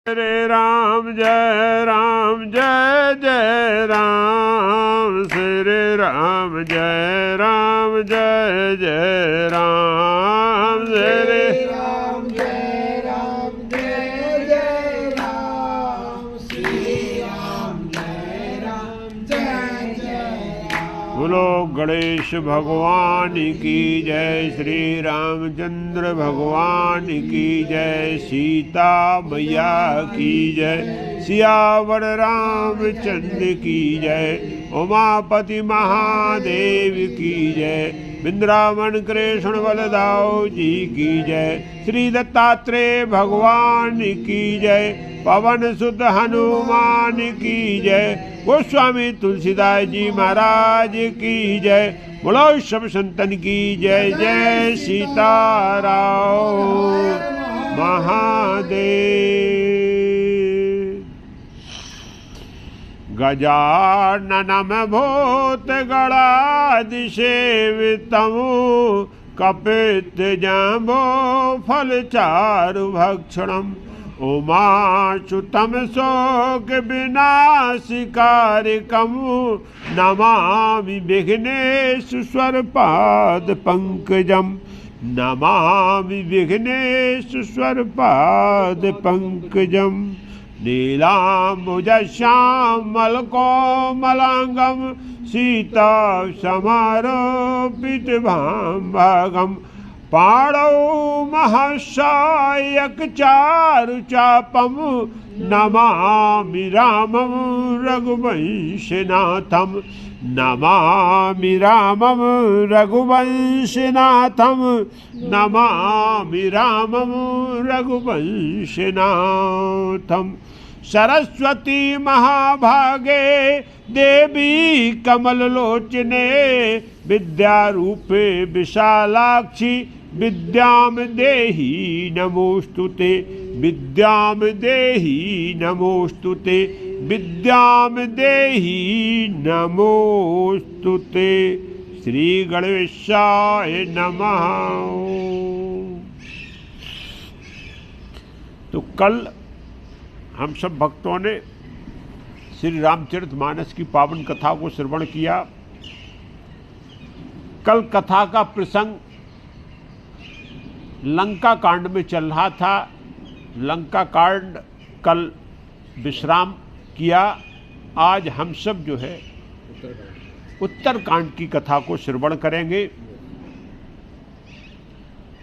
हरे राम जय जय राम, श्री राम जय जय राम, श्री राम जय जय राम, श्री राम जय जय राम। बोलो गणेश भगवान की जय, श्री रामचंद्र भगवान की जय, सीता मैया की जय, सियावर रामचंद्र की जय, उमापति महादेव की जय, वृंदावन कृष्ण बलदाऊ जी की जय, श्री दत्तात्रेय भगवान की जय, पवन सुत हनुमान की जय, गोस्वामी तुलसीदास जी महाराज की जय। बोलो सब संतन की जय, जय सीताराम महादेव। गजाननम भूतगणाधि सेवितं, कपित जम्बो फलचारु भक्षणम्, उमाच्युतं शोक विनाशकारिकं, नमामि विघ्नेश्वर पाद पंकजं, नमामि विघ्नेश्वर पाद पंकजं। नीलाम्बुजश्यामलकोमलाङ्गं, सीता समारोपितभागं, पाणौ महसायक चारुचापं, नमामि रामं रघुवंशनाथं, नमामि रामं रघुवंशनाथं, नमामि रामं रघुवंशनाथं। सरस्वती महाभागे देवी कमललोचने, विद्यारूपे विशालाक्षी, विद्यां देहि नमोस्तुते, विद्यां देहि नमोस्तुते, विद्यां देहि नमोस्तुते। श्री गणेशाय नमः। तो कल हम सब भक्तों ने श्री रामचरितमानस की पावन कथा को श्रवण किया। कल कथा का प्रसंग लंका कांड में चल रहा था। लंका कांड कल विश्राम किया। आज हम सब जो है उत्तर कांड की कथा को श्रवण करेंगे।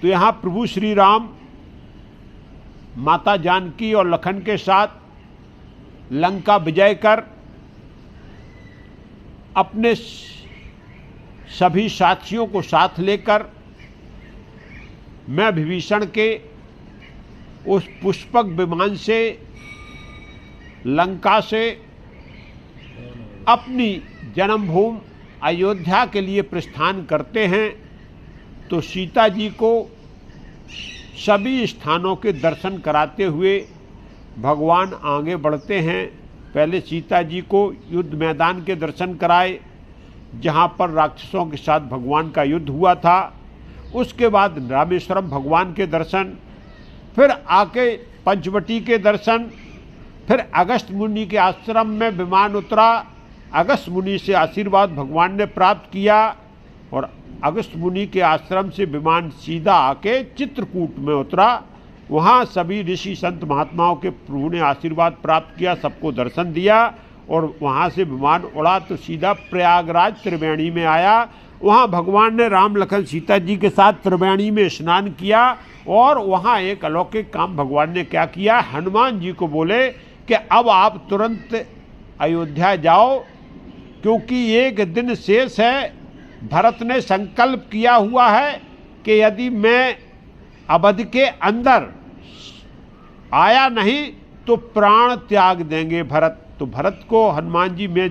तो यहाँ प्रभु श्री राम माता जानकी और लखन के साथ लंका विजय कर अपने सभी साथियों को साथ लेकर मैं विभीषण के उस पुष्पक विमान से लंका से अपनी जन्मभूमि अयोध्या के लिए प्रस्थान करते हैं। तो सीता जी को सभी स्थानों के दर्शन कराते हुए भगवान आगे बढ़ते हैं। पहले सीता जी को युद्ध मैदान के दर्शन कराए, जहाँ पर राक्षसों के साथ भगवान का युद्ध हुआ था। उसके बाद रामेश्वरम भगवान के दर्शन, फिर आके पंचवटी के दर्शन, फिर अगस्त मुनि के आश्रम में विमान उतरा। अगस्त मुनि से आशीर्वाद भगवान ने प्राप्त किया और अगस्त मुनि के आश्रम से विमान सीधा आके चित्रकूट में उतरा। वहाँ सभी ऋषि संत महात्माओं के प्रभु ने आशीर्वाद प्राप्त किया, सबको दर्शन दिया और वहाँ से विमान उड़ा तो सीधा प्रयागराज त्रिवेणी में आया। वहाँ भगवान ने राम लखन सीता जी के साथ त्रिवेणी में स्नान किया और वहाँ एक अलौकिक काम भगवान ने क्या किया, हनुमान जी को बोले कि अब आप तुरंत अयोध्या जाओ, क्योंकि एक दिन शेष है। भरत ने संकल्प किया हुआ है कि यदि मैं अवध के अंदर आया नहीं तो प्राण त्याग देंगे भरत। तो भरत को हनुमान जी मैं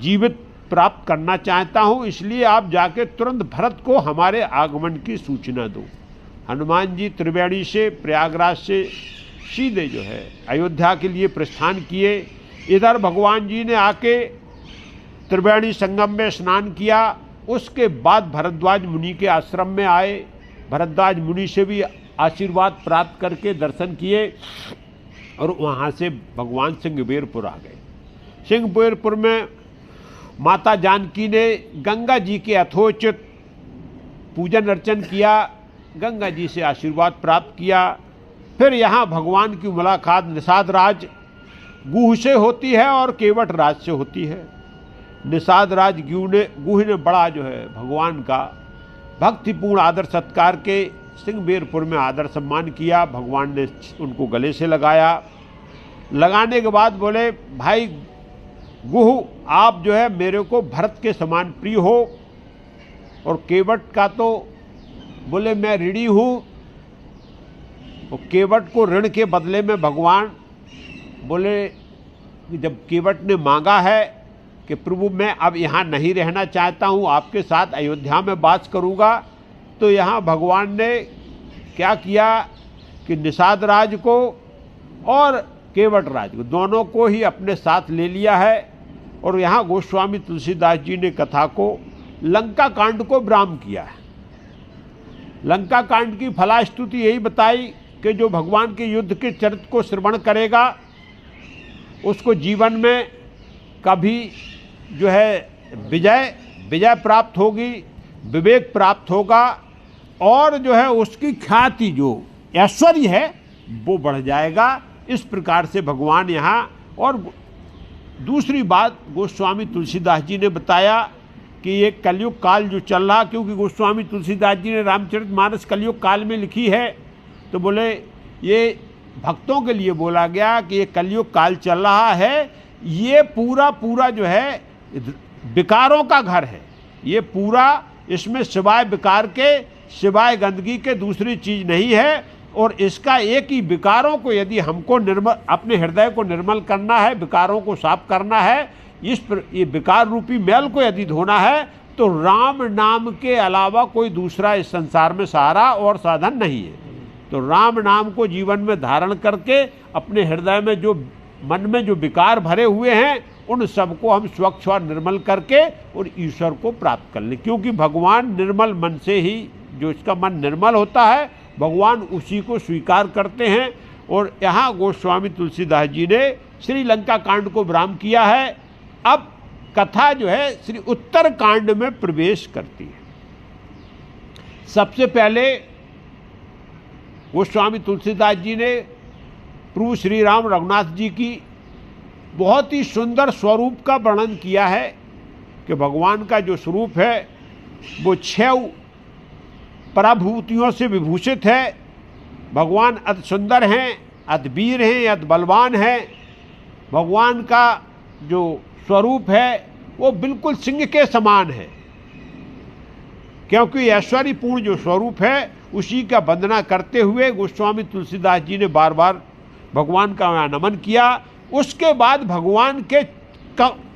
जीवित प्राप्त करना चाहता हूं, इसलिए आप जाके तुरंत भरत को हमारे आगमन की सूचना दो। हनुमान जी त्रिवेणी से प्रयागराज से सीधे जो है अयोध्या के लिए प्रस्थान किए। इधर भगवान जी ने आके त्रिवेणी संगम में स्नान किया। उसके बाद भरद्वाज मुनि के आश्रम में आए। भरद्वाज मुनि से भी आशीर्वाद प्राप्त करके दर्शन किए। और वहाँ से भगवान सिंहबेरपुर आ गए। सिंहबेरपुर में माता जानकी ने गंगा जी के यथोचित पूजन अर्चन किया, गंगा जी से आशीर्वाद प्राप्त किया। फिर यहाँ भगवान की मुलाकात निषाद राज गुह से होती है और केवट राज से होती है। निषाद राज गुह ने बड़ा जो है भगवान का भक्तिपूर्ण आदर सत्कार के सिंहबेरपुर में आदर सम्मान किया। भगवान ने उनको गले से लगाया। लगाने के बाद बोले, भाई गुह, आप जो है मेरे को भरत के समान प्रिय हो, और केवट का तो बोले मैं ऋणी हूँ। और केवट को ऋण के बदले में भगवान बोले, जब केवट ने मांगा है कि प्रभु मैं अब यहाँ नहीं रहना चाहता हूँ, आपके साथ अयोध्या में वास करूँगा, तो यहाँ भगवान ने क्या किया कि निषाद राज को और केवट राज को दोनों को ही अपने साथ ले लिया है। और यहाँ गोस्वामी तुलसीदास जी ने कथा को लंका कांड को विराम किया है। लंका कांड की फलास्तुति यही बताई कि जो भगवान के युद्ध के चरित्र को श्रवण करेगा उसको जीवन में कभी जो है विजय प्राप्त होगी, विवेक प्राप्त होगा, और जो है उसकी ख्याति जो ऐश्वर्य है वो बढ़ जाएगा। इस प्रकार से भगवान यहाँ। और दूसरी बात गोस्वामी तुलसीदास जी ने बताया कि ये कलयुग काल जो चल रहा, क्योंकि गोस्वामी तुलसीदास जी ने रामचरितमानस कलयुग काल में लिखी है, तो बोले ये भक्तों के लिए बोला गया कि ये कलयुग काल चल रहा है, ये पूरा जो है विकारों का घर है। ये पूरा, इसमें सिवाय विकार के, सिवाय गंदगी के दूसरी चीज नहीं है। और इसका एक ही, विकारों को यदि हमको अपने हृदय को निर्मल करना है, विकारों को साफ करना है, ये विकार रूपी मैल को यदि धोना है, तो राम नाम के अलावा कोई दूसरा इस संसार में सहारा और साधन नहीं है। तो राम नाम को जीवन में धारण करके अपने हृदय में जो मन में जो विकार भरे हुए हैं उन सबको हम स्वच्छ और निर्मल करके और ईश्वर को प्राप्त कर लें। क्योंकि भगवान निर्मल मन से ही, जो इसका मन निर्मल होता है, भगवान उसी को स्वीकार करते हैं। और यहाँ गोस्वामी तुलसीदास जी ने श्रीलंका कांड को विराम किया है। अब कथा जो है श्री उत्तर कांड में प्रवेश करती है। सबसे पहले गोस्वामी तुलसीदास जी ने प्रभु श्री राम रघुनाथ जी की बहुत ही सुंदर स्वरूप का वर्णन किया है कि भगवान का जो स्वरूप है वो 6 पराभूतियों से विभूषित है। भगवान अति सुंदर हैं, अति वीर हैं, अति बलवान हैं। भगवान का जो स्वरूप है वो बिल्कुल सिंह के समान है, क्योंकि ऐश्वर्यपूर्ण जो स्वरूप है उसी का वंदना करते हुए गोस्वामी तुलसीदास जी ने बार बार भगवान का नमन किया। उसके बाद भगवान के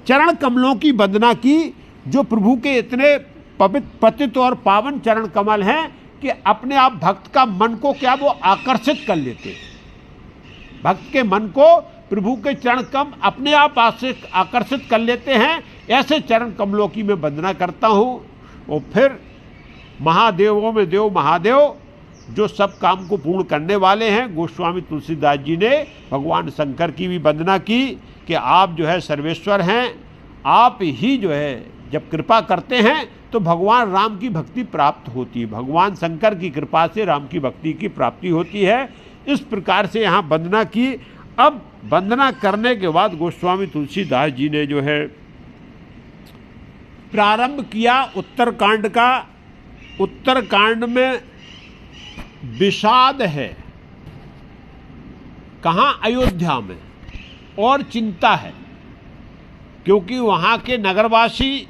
चरण कमलों की वंदना की, जो प्रभु के इतने पतित और पावन चरण कमल हैं कि अपने आप भक्त का मन को क्या वो आकर्षित कर लेते हैं। भक्त के मन को प्रभु के चरण कमल अपने आप आकर्षित कर लेते हैं। ऐसे चरण कमलों की मैं वंदना करता हूँ। और फिर महादेवों में देव महादेव, जो सब काम को पूर्ण करने वाले हैं, गोस्वामी तुलसीदास जी ने भगवान शंकर की भी वंदना की कि आप जो है सर्वेश्वर हैं। आप ही जो है जब कृपा करते हैं तो भगवान राम की भक्ति प्राप्त होती है। भगवान शंकर की कृपा से राम की भक्ति की प्राप्ति होती है। इस प्रकार से यहाँ वंदना की। अब वंदना करने के बाद गोस्वामी तुलसीदास जी ने जो है प्रारंभ किया उत्तरकांड का। उत्तरकांड में विषाद है, कहाँ? अयोध्या में। और चिंता है, क्योंकि वहाँ के नगरवासी,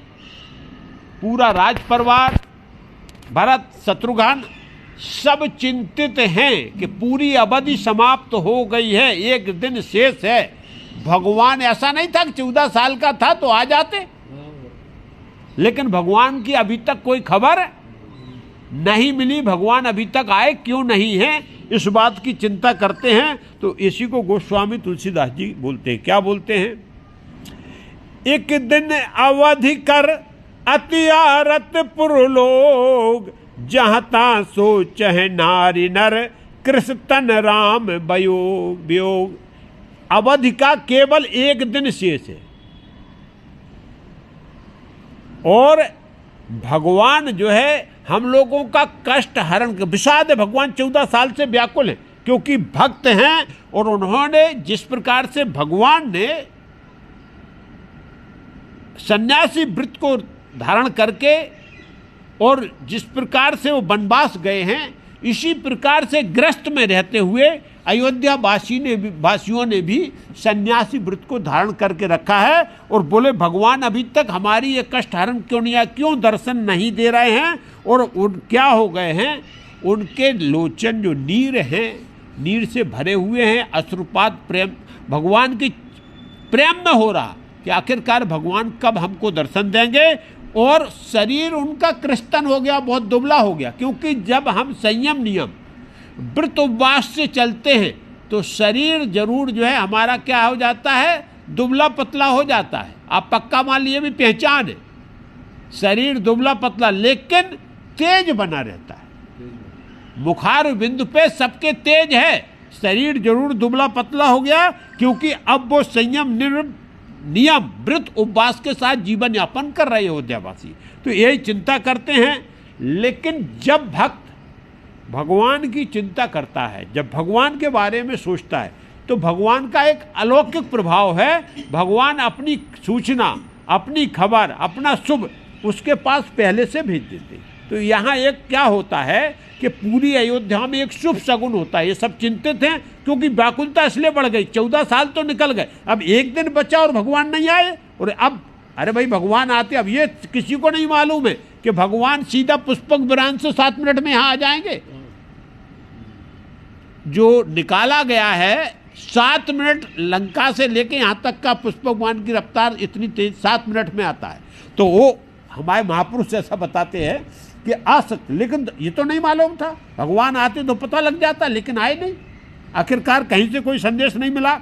पूरा राज परिवार, भरत शत्रुघ्न सब चिंतित हैं कि पूरी अवधि समाप्त हो गई है, एक दिन शेष है। भगवान ऐसा नहीं था कि 14 साल का था तो आ जाते, लेकिन भगवान की अभी तक कोई खबर नहीं मिली। भगवान अभी तक आए क्यों नहीं है, इस बात की चिंता करते हैं। तो इसी को गोस्वामी तुलसीदास जी बोलते हैं। क्या बोलते हैं? एक दिन अवधि कर अति आरत पुरलोग, जहता सोच है नारी नर कृष्ण तन राम वियोग। अवधि का केवल 1 दिन शेष है। और भगवान जो है हम लोगों का कष्ट हरण, विषाद है, भगवान 14 साल से व्याकुल है, क्योंकि भक्त हैं और उन्होंने जिस प्रकार से भगवान ने सन्यासी व्रत को धारण करके और जिस प्रकार से वो वनवास गए हैं, इसी प्रकार से ग्रस्त में रहते हुए अयोध्या वासियों ने भी सन्यासी व्रत को धारण करके रखा है। और बोले भगवान अभी तक हमारी ये कष्ट हरण क्यों नहीं आया, क्यों दर्शन नहीं दे रहे हैं। और उन क्या हो गए हैं, उनके लोचन जो नीर हैं, नीर से भरे हुए हैं, अश्रुपात प्रेम भगवान की प्रेम में हो रहा कि आखिरकार भगवान कब हमको दर्शन देंगे। और शरीर उनका कृष्टन हो गया, बहुत दुबला हो गया, क्योंकि जब हम संयम नियम व्रत उपवास से चलते हैं तो शरीर जरूर जो है हमारा क्या हो जाता है, दुबला पतला हो जाता है। आप पक्का मान लिए भी पहचान है, शरीर दुबला पतला लेकिन तेज बना रहता है। मुखार बिंदु पे सबके तेज है, शरीर जरूर दुबला पतला हो गया, क्योंकि अब वो संयम नियम व्रत उपवास के साथ जीवन यापन कर रहे अयोध्यावासी, तो यही चिंता करते हैं। लेकिन जब भक्त भगवान की चिंता करता है, जब भगवान के बारे में सोचता है, तो भगवान का एक अलौकिक प्रभाव है। भगवान अपनी सूचना, अपनी खबर, अपना शुभ उसके पास पहले से भेज देते हैं। तो यहाँ एक क्या होता है कि पूरी अयोध्या में एक शुभ शगुन होता है। ये सब चिंतित हैं क्योंकि व्याकुलता इसलिए बढ़ गई, 14 साल तो निकल गए, अब 1 दिन बचा और भगवान नहीं आए। और अब अरे भाई भगवान आते, अब ये किसी को नहीं मालूम है कि भगवान सीधा पुष्पक विरान से 7 मिनट में यहाँ आ जाएंगे। जो निकाला गया है 7 मिनट लंका से लेके यहाँ तक का पुष्पक विमान की रफ्तार इतनी तेज 7 मिनट में आता है। तो वो हमारे महापुरुष ऐसा बताते हैं कि आ सकते, लेकिन ये तो नहीं मालूम था, भगवान आते तो पता लग जाता, लेकिन आए नहीं। आखिरकार कहीं से कोई संदेश नहीं मिला,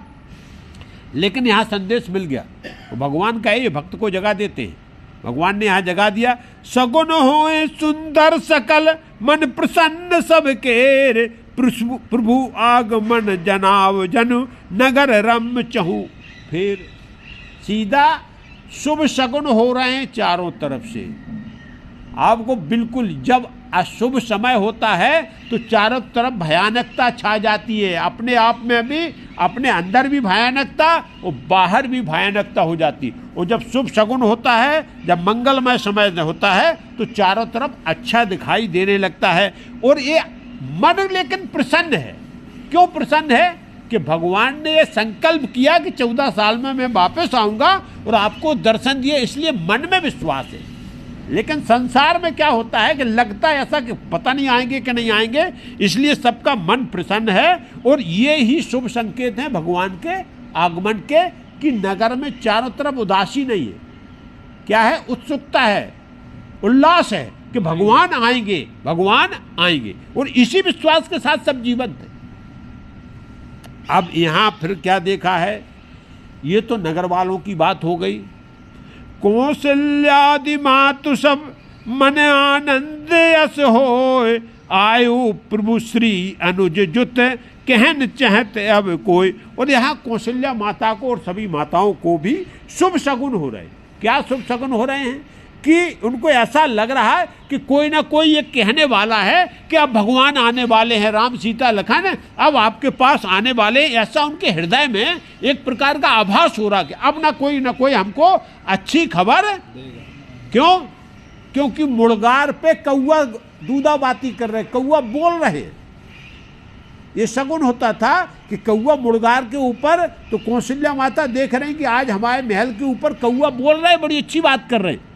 लेकिन यहाँ संदेश मिल गया। तो भगवान का ये भक्त को जगा देते हैं, भगवान ने यहाँ जगा दिया। सगुन होए सुंदर सकल मन प्रसन्न सबके, प्रभु आगमन जनाव जनु नगर रम चहु। फिर सीधा शुभ शगुन हो रहे हैं चारों तरफ से। आपको बिल्कुल जब अशुभ समय होता है तो चारों तरफ भयानकता छा जाती है, अपने आप में भी, अपने अंदर भी भयानकता और बाहर भी भयानकता हो जाती। और जब शुभ शगुन होता है, जब मंगलमय समय होता है, तो चारों तरफ अच्छा दिखाई देने लगता है। और ये मन लेकिन प्रसन्न है। क्यों प्रसन्न है? कि भगवान ने ये संकल्प किया कि 14 साल में मैं वापस आऊँगा और आपको दर्शन दिए, इसलिए मन में विश्वास है। लेकिन संसार में क्या होता है कि लगता है ऐसा कि पता नहीं आएंगे कि नहीं आएंगे, इसलिए सबका मन प्रसन्न है। और ये ही शुभ संकेत हैं भगवान के आगमन के, कि नगर में चारों तरफ उदासी नहीं है, क्या है, उत्सुकता है, उल्लास है कि भगवान आएंगे, भगवान आएंगे। और इसी विश्वास के साथ सब जीवंत है। अब यहाँ फिर क्या देखा है, ये तो नगर वालों की बात हो गई। कौशल्यादि मातु सब मन आनंद यस होय, आयु प्रभु श्री अनुज जुत कहन चहत अब कोई। और यहाँ कौशल्या माता को और सभी माताओं को भी शुभ शगुन हो रहे हैं। क्या शुभ शगुन हो रहे हैं कि उनको ऐसा लग रहा है कि कोई ना कोई ये कहने वाला है कि अब भगवान आने वाले हैं, राम सीता लखन अब आपके पास आने वाले। ऐसा उनके हृदय में एक प्रकार का आभास हो रहा कि अब ना कोई हमको अच्छी खबर। क्यों? क्योंकि मुड़गार पे कौआ दूधा बाती कर रहे, कौआ बोल रहे। ये शगुन होता था कि कौआ मुड़गार के ऊपर, तो कौशल्या माता देख रहे हैं कि आज हमारे महल के ऊपर कौआ बोल रहे, बड़ी अच्छी बात कर रहे हैं।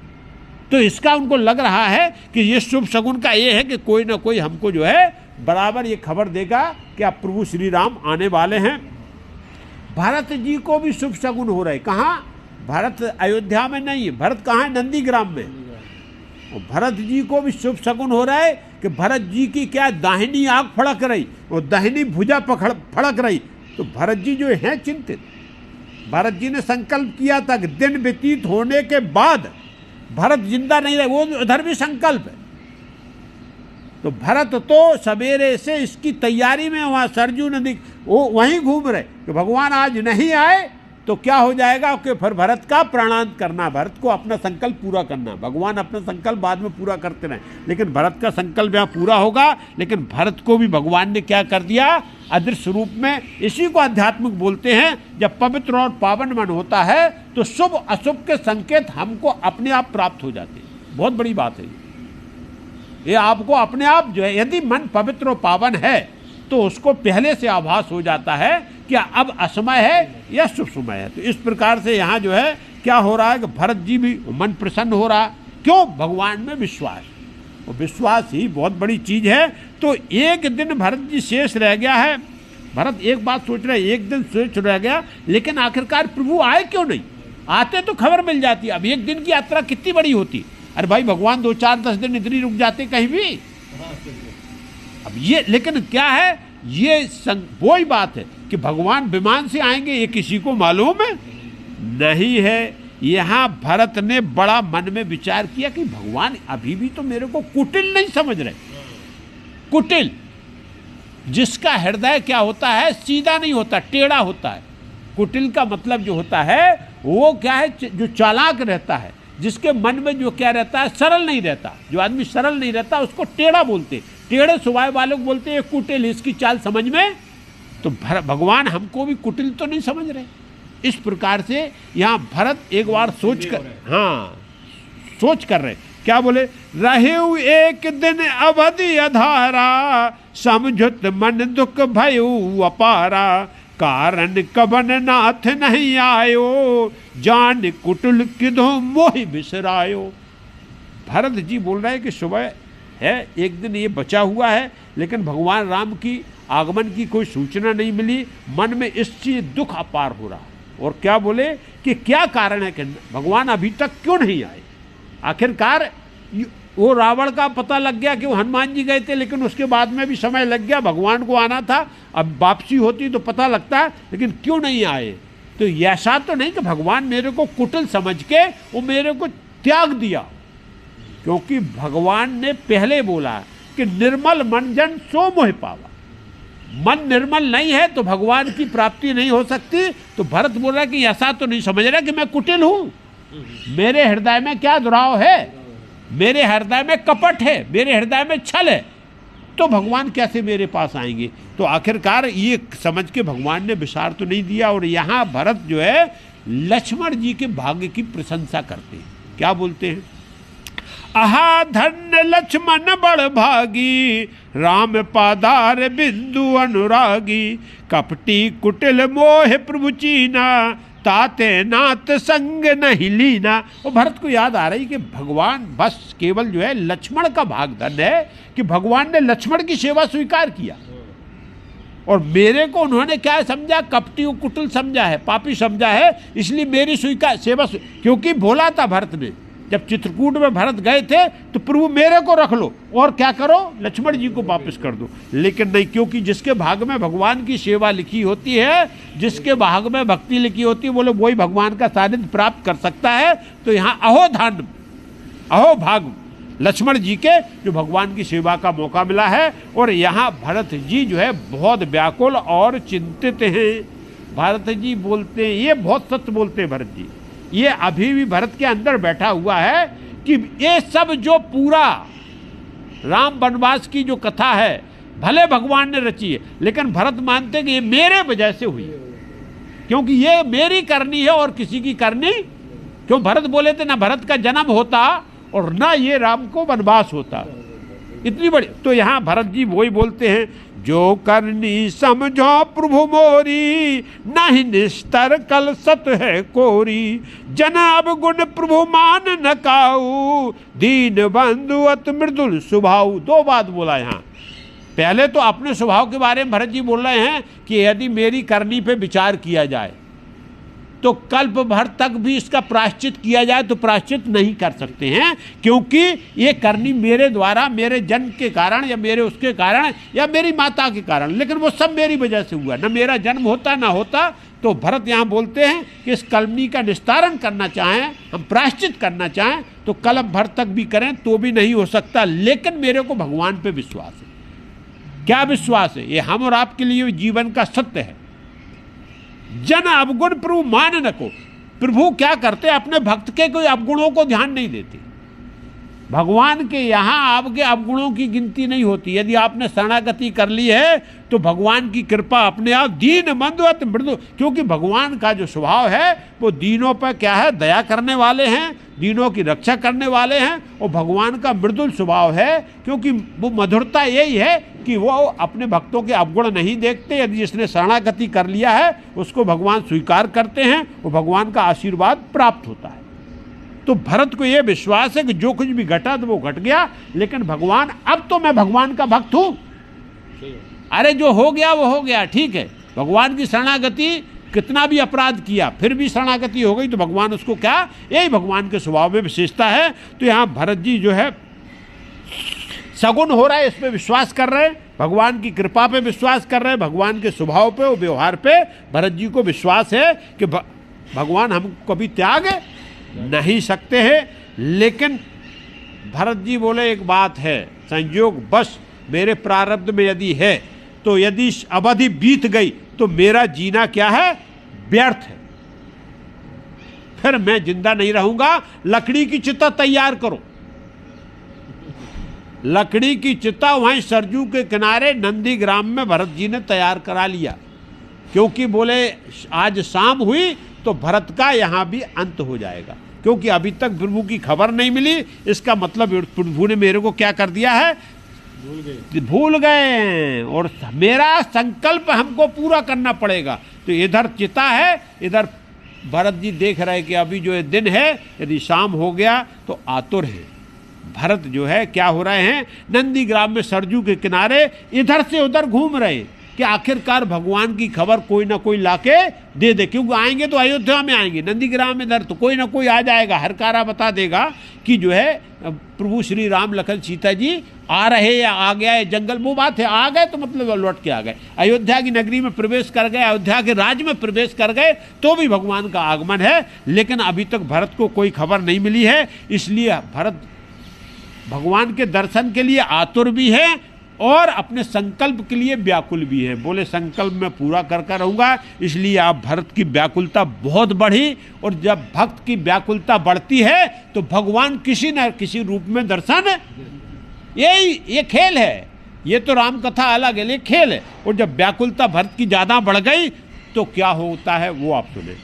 तो इसका उनको लग रहा है कि ये शुभ शगुन का ये है कि कोई ना कोई हमको जो है बराबर ये खबर देगा कि अब प्रभु श्री राम आने वाले हैं। भरत जी को भी शुभ शगुन हो रहे। कहाँ? भरत अयोध्या में नहीं है, भरत कहाँ है? नंदीग्राम में। और भरत जी को भी शुभ शगुन हो रहा है कि भरत जी की क्या दाहिनी आंख फड़क रही और दाहिनी भुजा फड़क रही। तो भरत जी जो हैं चिंतित। भरत जी ने संकल्प किया था कि दिन व्यतीत होने के बाद भरत जिंदा नहीं रहे, वो उधर भी संकल्प है। तो भरत तो सवेरे से इसकी तैयारी में वहाँ सरजू नदी वो वहीं घूम रहे कि भगवान आज नहीं आए तो क्या हो जाएगा कि फिर भरत का प्राणांत करना, भरत को अपना संकल्प पूरा करना। भगवान अपना संकल्प बाद में पूरा करते रहे, लेकिन भरत का संकल्प यहाँ पूरा होगा। लेकिन भरत को भी भगवान ने क्या कर दिया, अदृश्य रूप में। इसी को आध्यात्मिक बोलते हैं। जब पवित्र और पावन मन होता है तो शुभ अशुभ के संकेत हमको अपने आप प्राप्त हो जाते हैं। बहुत बड़ी बात है ये आपको अपने आप जो है, यदि मन पवित्र और पावन है तो उसको पहले से आभास हो जाता है कि अब असमय है या शुभ समय है। तो इस प्रकार से यहाँ जो है क्या हो रहा है कि भरत जी भी मन प्रसन्न हो रहा। क्यों? भगवान में विश्वास, और विश्वास ही बहुत बड़ी चीज है। तो एक दिन भरत जी शेष रह गया है। भरत एक बात सोच रहे, एक दिन शेष रह गया, लेकिन आखिरकार प्रभु आए क्यों नहीं? आते तो खबर मिल जाती। अब एक दिन की यात्रा कितनी बड़ी होती। अरे भाई भगवान 2 4 10 दिन इतनी रुक जाते कहीं भी। अब ये लेकिन क्या है, ये वही बात है कि भगवान विमान से आएंगे ये किसी को मालूम नहीं है। यहाँ भरत ने बड़ा मन में विचार किया कि भगवान अभी भी तो मेरे को कुटिल नहीं समझ रहे। कुटिल, जिसका हृदय क्या होता है, सीधा नहीं होता, टेढ़ा होता है। कुटिल का मतलब जो होता है वो क्या है, जो चालाक रहता है, जिसके मन में जो क्या रहता है, सरल नहीं रहता। जो आदमी सरल नहीं रहता उसको टेढ़ा बोलते, टेढ़े स्वभाव वालों को बोलते हैं कुटिल। इसकी चाल समझ में, तो भगवान हमको भी कुटिल तो नहीं समझ रहे। इस प्रकार से यहाँ भरत एक बार सोच कर, हाँ सोच कर रहे, क्या बोले, रहे एक दिन अवधि अधारा, समझुत मन दुख भयु अपारा, कारण कबन नाथ नहीं आयो, जान कुटिल किधो मोहि बिसरायो। भरत जी बोल रहे हैं कि सुबह है, एक दिन ये बचा हुआ है, लेकिन भगवान राम की आगमन की कोई सूचना नहीं मिली। मन में इस चीज दुख अपार हो रहा। और क्या बोले कि क्या कारण है कि भगवान अभी तक क्यों नहीं आए। आखिरकार वो रावण का पता लग गया कि वो हनुमान जी गए थे, लेकिन उसके बाद में भी समय लग गया, भगवान को आना था। अब वापसी होती तो पता लगता है, लेकिन क्यों नहीं आए। तो ऐसा तो नहीं कि भगवान मेरे को कुटिल समझ के वो मेरे को त्याग दिया, क्योंकि भगवान ने पहले बोला कि निर्मल मन जन सो मोह पावा। मन निर्मल नहीं है तो भगवान की प्राप्ति नहीं हो सकती। तो भरत बोल रहा है कि ऐसा तो नहीं समझ रहा कि मैं कुटिल हूं। मेरे हृदय में क्या दुराव है, मेरे हृदय में कपट है, मेरे हृदय में छल है, तो भगवान कैसे मेरे पास आएंगे। तो आखिरकार ये समझ के भगवान ने विचार तो नहीं दिया। और यहाँ भरत जो है लक्ष्मण जी के भाग्य की प्रशंसा करते हैं। क्या बोलते हैं, आहा धन्य लक्ष्मण बड़ भागी, राम पादार बिंदु अनुरागी, कपटी कुटिल मोह प्रभु चीना, ताते नाथ संग नहीं लीना। और भरत को याद आ रही कि भगवान बस केवल जो है लक्ष्मण का भाग धन्य है कि भगवान ने लक्ष्मण की सेवा स्वीकार किया। और मेरे को उन्होंने क्या समझा, कपटी कुटिल समझा है, पापी समझा है, इसलिए मेरी स्वीकार सेवा, क्योंकि बोला था भरत ने जब चित्रकूट में भरत गए थे तो प्रभु मेरे को रख लो और क्या करो, लक्ष्मण जी को वापस कर दो। लेकिन नहीं, क्योंकि जिसके भाग में भगवान की सेवा लिखी होती है, जिसके भाग में भक्ति लिखी होती है, बोले वही भगवान का सानिध्य प्राप्त कर सकता है। तो यहाँ अहोधान अहो भाग लक्ष्मण जी के जो भगवान की सेवा का मौका मिला है। और यहाँ भरत जी जो है बहुत व्याकुल और चिंतित हैं। भरत जी बोलते हैं, ये बहुत सत्य बोलते हैं भरत जी, ये अभी भी भरत के अंदर बैठा हुआ है कि ये सब जो पूरा राम वनवास की जो कथा है भले भगवान ने रची है, लेकिन भरत मानते हैं कि ये मेरे वजह से हुई, क्योंकि ये मेरी करनी है और किसी की करनी। क्यों भरत बोले थे ना भरत का जन्म होता और ना ये राम को वनवास होता, इतनी बड़ी। तो यहाँ भरत जी वही बोलते हैं, जो करनी समझो प्रभु मोरी, नहीं निस्तर कल सत है कोरी, जन अब गुण प्रभु मान न काऊ, दीन बंधु अत मृदुल स्वभाव। 2 बात बोला यहाँ। पहले तो अपने स्वभाव के बारे में भरत जी बोल रहे हैं कि यदि मेरी करनी पे विचार किया जाए तो कल्प भर तक भी इसका प्रायश्चित किया जाए तो प्रायश्चित नहीं कर सकते हैं, क्योंकि ये करनी मेरे द्वारा, मेरे जन्म के कारण या मेरे उसके कारण या मेरी माता के कारण, लेकिन वो सब मेरी वजह से हुआ। न मेरा जन्म होता ना होता तो भरत यहाँ बोलते हैं कि इस कलमनी का निस्तारण करना चाहें, हम प्रायश्चित करना चाहें तो कल्प भर तक भी करें तो भी नहीं हो सकता, लेकिन मेरे को भगवान पे विश्वास है। क्या विश्वास है? ये हम और आपके लिए जीवन का सत्य है। जन अवगुण प्रभु मान न को। प्रभु क्या करते, अपने भक्त के कोई अवगुणों को ध्यान नहीं देते। भगवान के यहाँ आपके अवगुणों की गिनती नहीं होती। यदि आपने शरणागति कर ली है तो भगवान की कृपा अपने आप, दीन मंदवत मृदु, क्योंकि भगवान का जो स्वभाव है वो दीनों पर क्या है, दया करने वाले हैं, दीनों की रक्षा करने वाले हैं। और भगवान का मृदुल स्वभाव है, क्योंकि वो मधुरता यही है कि वो अपने भक्तों के अवगुण नहीं देखते। यदि जिसने शरणागति कर लिया है उसको भगवान स्वीकार करते हैं और भगवान का आशीर्वाद प्राप्त होता है। तो भरत को यह विश्वास है कि जो कुछ भी घटा तो वो घट गया, लेकिन भगवान, अब तो मैं भगवान का भक्त हूं। अरे जो हो गया वो हो गया, ठीक है। भगवान की शरणागति, कितना भी अपराध किया फिर भी शरणागति हो गई तो भगवान उसको क्या, यही भगवान के स्वभाव में विशेषता है। तो यहाँ भरत जी जो है सगुण हो रहा है, इस पर विश्वास कर रहे हैं, भगवान की कृपा पे विश्वास कर रहे हैं, भगवान के स्वभाव पे और व्यवहार पे भरत जी को विश्वास है कि भगवान हमको कभी त्याग नहीं सकते हैं। लेकिन भरत जी बोले एक बात है, संयोग बस मेरे प्रारब्ध में यदि है तो यदि अवधि बीत गई तो मेरा जीना क्या है, व्यर्थ है, फिर मैं जिंदा नहीं रहूंगा। लकड़ी की चिता तैयार करो। लकड़ी की चिता वहीं सरजू के किनारे नंदीग्राम में भरत जी ने तैयार करा लिया, क्योंकि बोले आज शाम हुई तो भरत का यहां भी अंत हो जाएगा, क्योंकि अभी तक प्रभु की खबर नहीं मिली। इसका मतलब प्रभु ने मेरे को क्या कर दिया है, भूल गए, और मेरा संकल्प हमको पूरा करना पड़ेगा। तो इधर चिता है, इधर भरत जी देख रहे कि अभी जो है दिन है, यदि शाम हो गया तो आतुर है। भरत जो है क्या हो रहे हैं, नंदीग्राम में सरजू के किनारे इधर से उधर घूम रहे कि आखिरकार भगवान की खबर कोई ना कोई लाके दे दे, क्योंकि आएंगे तो अयोध्या में आएंगे, नंदीग्राम में इधर तो कोई ना कोई आ जाएगा, हरकारा बता देगा कि जो है प्रभु श्री राम लखन सीता जी आ रहे या आ गया है जंगल। वो बात है, आ गए तो मतलब लौट के आ गए, अयोध्या की नगरी में प्रवेश कर गए, अयोध्या के राज्य में प्रवेश कर गए तो भी भगवान का आगमन है। लेकिन अभी तक भरत को कोई खबर नहीं मिली है, इसलिए भरत भगवान के दर्शन के लिए आतुर भी है और अपने संकल्प के लिए व्याकुल भी है। बोले संकल्प मैं पूरा कर रहूंगा। इसलिए आप भरत की व्याकुलता बहुत बढ़ी, और जब भक्त की व्याकुलता बढ़ती है तो भगवान किसी न किसी रूप में दर्शन, ये खेल है, ये तो राम कथा अलग है, ये खेल है। और जब व्याकुलता भरत की ज्यादा बढ़ गई तो क्या होता है वो आप सुने।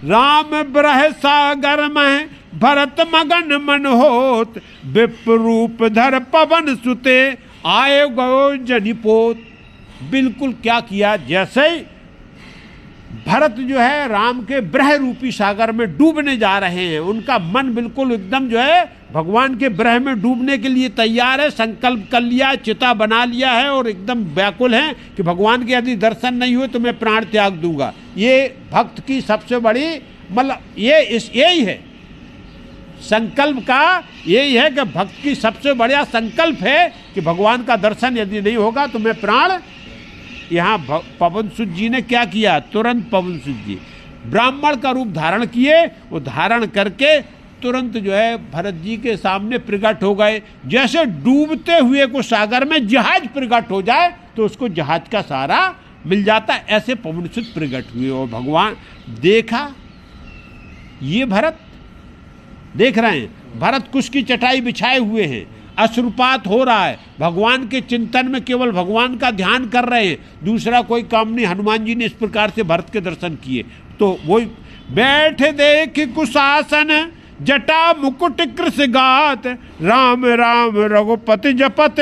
राम ब्रह सागर में भरत मगन मन होत, विप्रूप धर पवन सुते आए गो जनिपोत। बिल्कुल क्या किया, जैसे ही भरत जो है राम के ब्रह रूपी सागर में डूबने जा रहे हैं, उनका मन बिल्कुल एकदम जो है भगवान के ब्रह में डूबने के लिए तैयार है, संकल्प कर लिया, चिता बना लिया है और एकदम व्याकुल है कि भगवान के यदि दर्शन नहीं हुए तो मैं प्राण त्याग दूंगा। ये भक्त की सबसे बड़ी मतलब यही है संकल्प का, यही है कि भक्त की सबसे बड़ा संकल्प है कि भगवान का दर्शन यदि नहीं होगा तो मैं प्राण। यहाँ पवन सुत जी ने क्या किया, तुरंत पवन सुत जी ब्राह्मण का रूप धारण किए, वो धारण करके तुरंत जो है भरत जी के सामने प्रकट हो गए। जैसे डूबते हुए को सागर में जहाज प्रकट हो जाए तो उसको जहाज का सहारा मिल जाता, ऐसे पवन सुत प्रकट हुए। और भगवान देखा, ये भरत देख रहे हैं, भरत कुश की चटाई बिछाए हुए हैं, अश्रुपात हो रहा है, भगवान के चिंतन में केवल भगवान का ध्यान कर रहे हैं, दूसरा कोई काम नहीं। हनुमान जी ने इस प्रकार से भरत के दर्शन किए। तो वही बैठे देख कुशासन जटा मुकुट कृष गात, राम राम रघुपति जपत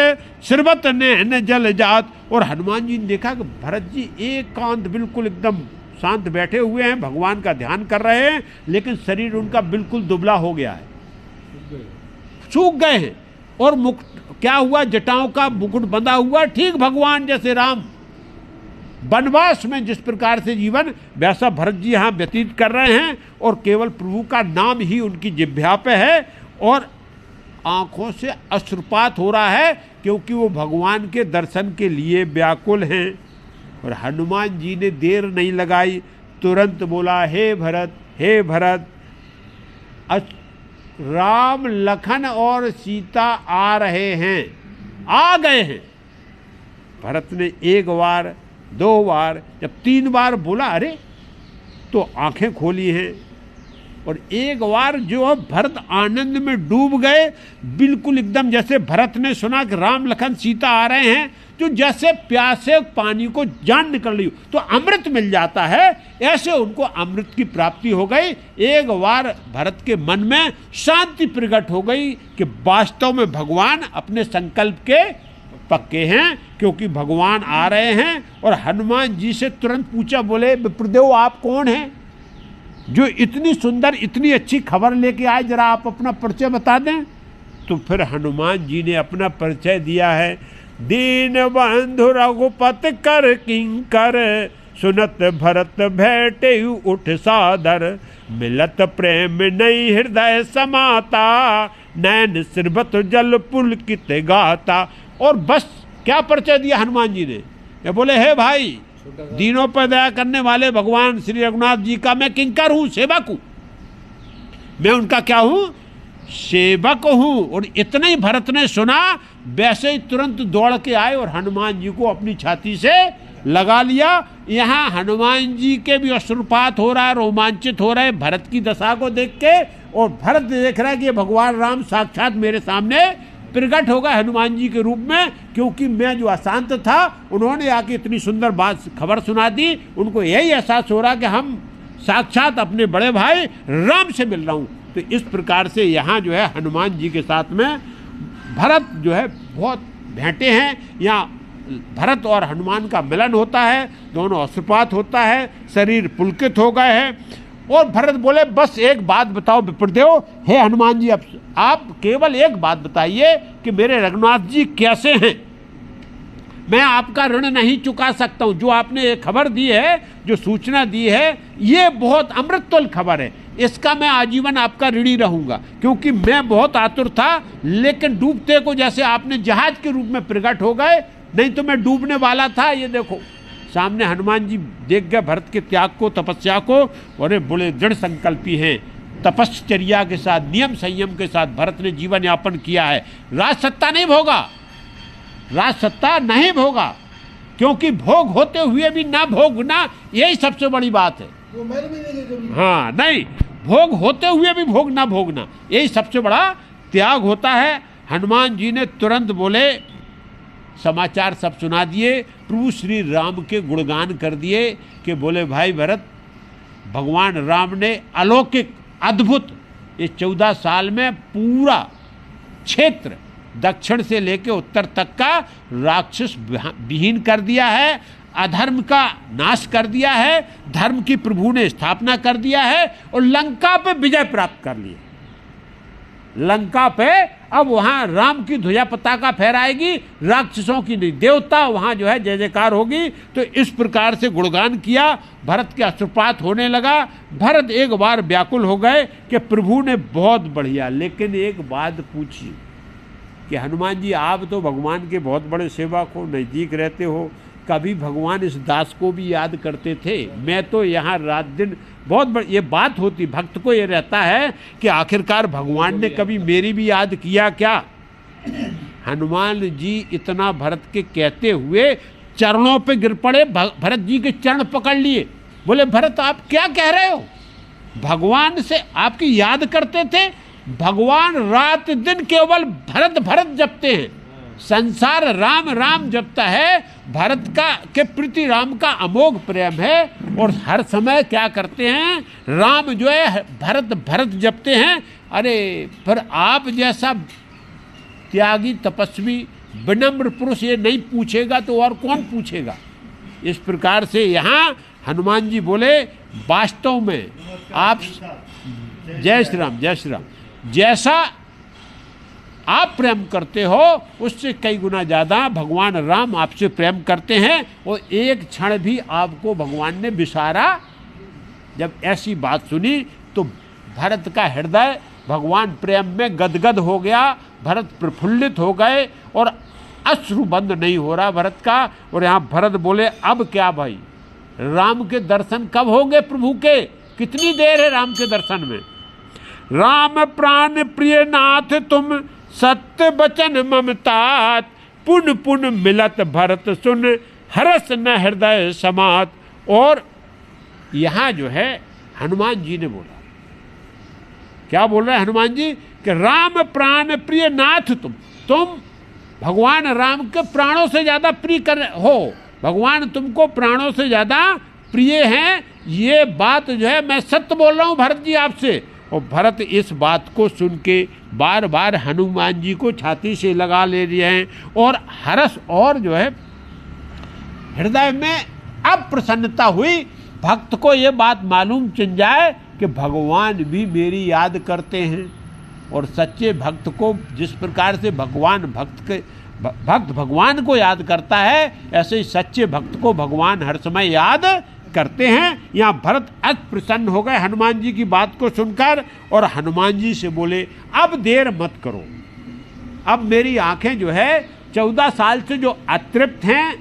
श्रीवत नैन जल जात। और हनुमान जी ने देखा कि भरत जी एकांत बिल्कुल एकदम शांत बैठे हुए हैं, भगवान का ध्यान कर रहे हैं, लेकिन शरीर उनका बिल्कुल दुबला हो गया है, सूख गए हैं। और क्या हुआ, जटाओं का मुकुट बंधा हुआ, ठीक भगवान जैसे राम वनवास में जिस प्रकार से जीवन, वैसा भरत जी यहाँ व्यतीत कर रहे हैं। और केवल प्रभु का नाम ही उनकी जिह्वा पे है और आंखों से अश्रुपात हो रहा है, क्योंकि वो भगवान के दर्शन के लिए व्याकुल हैं। और हनुमान जी ने देर नहीं लगाई, तुरंत बोला, हे भरत, हे भरत, राम लखन और सीता आ रहे हैं, आ गए हैं। भरत ने एक बार, दो बार, जब 3 बार बोला, अरे तो आंखें खोली हैं और एक बार जो भरत आनंद में डूब गए, बिल्कुल एकदम जैसे भरत ने सुना कि राम लखन सीता आ रहे हैं, तो जैसे प्यासे पानी को जान निकल रही हो तो अमृत मिल जाता है, ऐसे उनको अमृत की प्राप्ति हो गई। एक बार भरत के मन में शांति प्रकट हो गई कि वास्तव में भगवान अपने संकल्प के पक्के हैं, क्योंकि भगवान आ रहे हैं। और हनुमान जी से तुरंत पूछा, बोले विप्रदेव आप कौन हैं जो इतनी सुंदर, इतनी अच्छी खबर लेके आए, जरा आप अपना परिचय बता दें। तो फिर हनुमान जी ने अपना परिचय दिया है, दीन बंधु रघुपत कर किंकर, सुनत भरत भेटे उठ सादर, मिलत प्रेम नई हृदय समाता, नैन सिरबत जल पुलकित गाता। और बस क्या परिचय दिया हनुमान जी ने, ये बोले, हे भाई, दीनों पर दया करने वाले भगवान श्री रघुनाथ जी का मैं किंकर हूं, सेवक हूं, मैं उनका क्या हूं, सेवक हूं। और इतना ही भरत ने सुना, वैसे ही तुरंत दौड़ के आए और हनुमान जी को अपनी छाती से लगा लिया। यहाँ हनुमान जी के भी अश्रुपात हो रहा है, रोमांचित हो रहे भरत की दशा को देख के। और भरत देख रहा है कि भगवान राम साक्षात मेरे सामने प्रकट होगा हनुमान जी के रूप में, क्योंकि मैं जो अशांत था, उन्होंने आके इतनी सुंदर बात खबर सुना दी। उनको यही एहसास हो रहा कि हम साक्षात अपने बड़े भाई राम से मिल रहा हूँ। तो इस प्रकार से यहाँ जो है हनुमान जी के साथ में भरत जो है बहुत भेंटे हैं। यहाँ भरत और हनुमान का मिलन होता है, दोनों अश्रुपात होता है, शरीर पुलकित हो गए हैं। और भरत बोले, बस एक बात बताओ विप्रदेव, हे हनुमान जी, अब आप केवल एक बात बताइए कि मेरे रघुनाथ जी कैसे हैं। मैं आपका ऋण नहीं चुका सकता हूं। जो आपने एक खबर दी है, जो सूचना दी है, ये बहुत अमृततुल्य खबर है, इसका मैं आजीवन आपका ऋणी रहूंगा, क्योंकि मैं बहुत आतुर था। लेकिन डूबते को जैसे आपने जहाज के रूप में प्रकट हो गए, नहीं तो मैं डूबने वाला था। ये देखो सामने हनुमान जी देख गए भरत के त्याग को, तपस्या को, और बड़े दृढ़ संकल्पी हैं। तपश्चर्या के साथ, नियम संयम के साथ भरत ने जीवन यापन किया है। राज सत्ता नहीं भोगा, राज सत्ता नहीं भोगा, क्योंकि भोग होते हुए भी ना भोगना, यही सबसे बड़ी बात है। वो मर भी नहीं कभी। हाँ, नहीं, भोग होते हुए भी भोग ना भोगना, यही सबसे बड़ा त्याग होता है। हनुमान जी ने तुरंत बोले, समाचार सब सुना दिए, प्रभु श्री राम के गुणगान कर दिए कि बोले, भाई भरत, भगवान राम ने अलौकिक अद्भुत ये 14 साल में पूरा क्षेत्र दक्षिण से लेकर उत्तर तक का राक्षस विहीन कर दिया है, अधर्म का नाश कर दिया है, धर्म की प्रभु ने स्थापना कर दिया है और लंका पे विजय प्राप्त कर ली। लंका पे अब वहां राम की ध्वजा पताका फहराएगी, राक्षसों की नहीं, देवता वहां जो है जय जयकार होगी। तो इस प्रकार से गुणगान किया, भरत के अश्रुपात होने लगा। भरत एक बार व्याकुल हो गए कि प्रभु ने बहुत बढ़िया, लेकिन एक बात पूछी कि हनुमान जी, आप तो भगवान के बहुत बड़े सेवक हो, नज़दीक रहते हो, कभी भगवान इस दास को भी याद करते थे? मैं तो यहाँ रात दिन बहुत बड़ी ये बात होती, भक्त को ये रहता है कि आखिरकार भगवान ने कभी मेरी भी याद किया क्या? हनुमान जी इतना भरत के कहते हुए चरणों पे गिर पड़े, भरत जी के चरण पकड़ लिए, बोले, भरत आप क्या कह रहे हो? भगवान से आपकी याद करते थे? भगवान रात दिन केवल भरत भरत जपते हैं, संसार राम राम जपता है। भरत का के प्रति राम का अमोघ प्रेम है और हर समय क्या करते हैं, राम जो है भरत भरत जपते हैं। अरे पर आप जैसा त्यागी तपस्वी विनम्र पुरुष ये नहीं पूछेगा तो और कौन पूछेगा? इस प्रकार से यहाँ हनुमान जी बोले, वास्तव में आप, जय श्री राम, जय श्री राम, जैसा आप प्रेम करते हो उससे कई गुना ज़्यादा भगवान राम आपसे प्रेम करते हैं। और एक क्षण भी आपको भगवान ने विसारा। जब ऐसी बात सुनी तो भरत का हृदय भगवान प्रेम में गदगद हो गया, भरत प्रफुल्लित हो गए और अश्रु बंद नहीं हो रहा भरत का। और यहाँ भरत बोले, अब क्या भाई, राम के दर्शन कब होंगे प्रभु के? कितनी देर है राम के दर्शन में? राम प्राण प्रिय नाथ तुम सत्य बचन ममतात, पुन पुन मिलत भरत सुन हरस न हृदय समात। और यहाँ जो है हनुमान जी ने बोला, क्या बोल रहे हैं हनुमान जी कि राम प्राण प्रिय नाथ तुम भगवान राम के प्राणों से ज्यादा प्रिय कर हो, भगवान तुमको प्राणों से ज्यादा प्रिय हैं। ये बात जो है मैं सत्य बोल रहा हूँ भरत जी आपसे। और भरत इस बात को सुन के बार बार हनुमान जी को छाती से लगा ले रहे हैं और हर्ष और जो है हृदय में अब प्रसन्नता हुई। भक्त को ये बात मालूम चल जाए कि भगवान भी मेरी याद करते हैं। और सच्चे भक्त को जिस प्रकार से भक्त भगवान को याद करता है, ऐसे ही सच्चे भक्त को भगवान हर समय याद करते हैं। यहाँ भरत अति प्रसन्न हो गए हनुमान जी की बात को सुनकर और हनुमान जी से बोले अब देर मत करो, अब मेरी आंखें जो है 14 साल से जो अतृप्त हैं,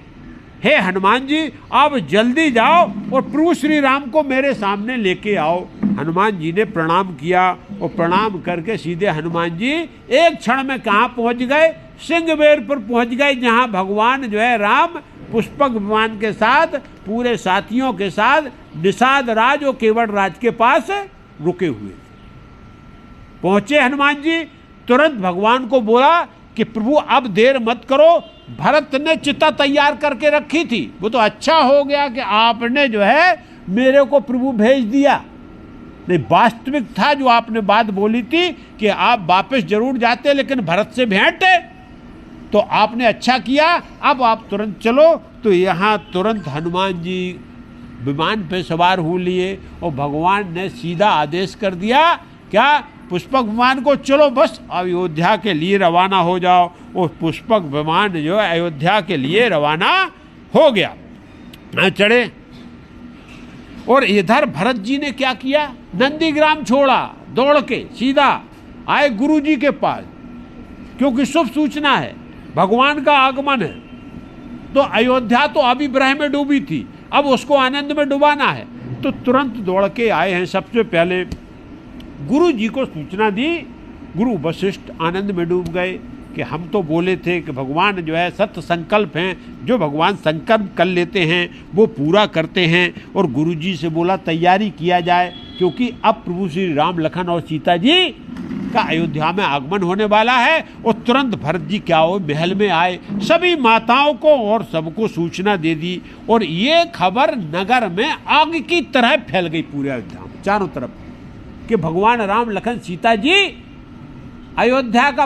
हे हनुमान जी अब जल्दी जाओ और प्रभु श्री राम को मेरे सामने लेके आओ। हनुमान जी ने प्रणाम किया और प्रणाम करके सीधे हनुमान जी एक क्षण में कहाँ पहुँच गए? सिंहबेर पर पहुँच गए, जहाँ भगवान जो है राम पुष्पक विमान के साथ पूरे साथियों के साथ निषाद राज और केवट राज के पास रुके हुए पहुंचे। हनुमान जी तुरंत भगवान को बोला कि प्रभु अब देर मत करो, भरत ने चिता तैयार करके रखी थी, वो तो अच्छा हो गया कि आपने जो है मेरे को प्रभु भेज दिया। नहीं, वास्तविक था जो आपने बात बोली थी कि आप वापस जरूर जाते लेकिन भरत से भेंट, तो आपने अच्छा किया, अब आप तुरंत चलो। तो यहाँ तुरंत हनुमान जी विमान पे सवार हो लिए और भगवान ने सीधा आदेश कर दिया, क्या? पुष्पक विमान को चलो बस अयोध्या के लिए रवाना हो जाओ। और पुष्पक विमान जो है अयोध्या के लिए रवाना हो गया, चढ़े। और इधर भरत जी ने क्या किया? नंदीग्राम छोड़ा, दौड़ के सीधा आए गुरु जी के पास, क्योंकि शुभ सूचना है, भगवान का आगमन है। तो अयोध्या तो अभी विरह में डूबी थी, अब उसको आनंद में डुबाना है। तो तुरंत दौड़ के आए हैं। सबसे पहले गुरु जी को सूचना दी। गुरु वशिष्ठ आनंद में डूब गए कि हम तो बोले थे कि भगवान जो है सत्य संकल्प हैं, जो भगवान संकल्प कर लेते हैं वो पूरा करते हैं। और गुरु जी से बोला तैयारी किया जाए, क्योंकि अब प्रभु श्री राम लखन और सीता जी का अयोध्या में आगमन होने वाला है। और तुरंत भरत जी क्या हो महल में आए, सभी माताओं को और सबको सूचना दे दी। और ये खबर नगर में आग की तरह फैल गई पूरे अयोध्या में चारों तरफ कि भगवान राम लखन सीता जी अयोध्या का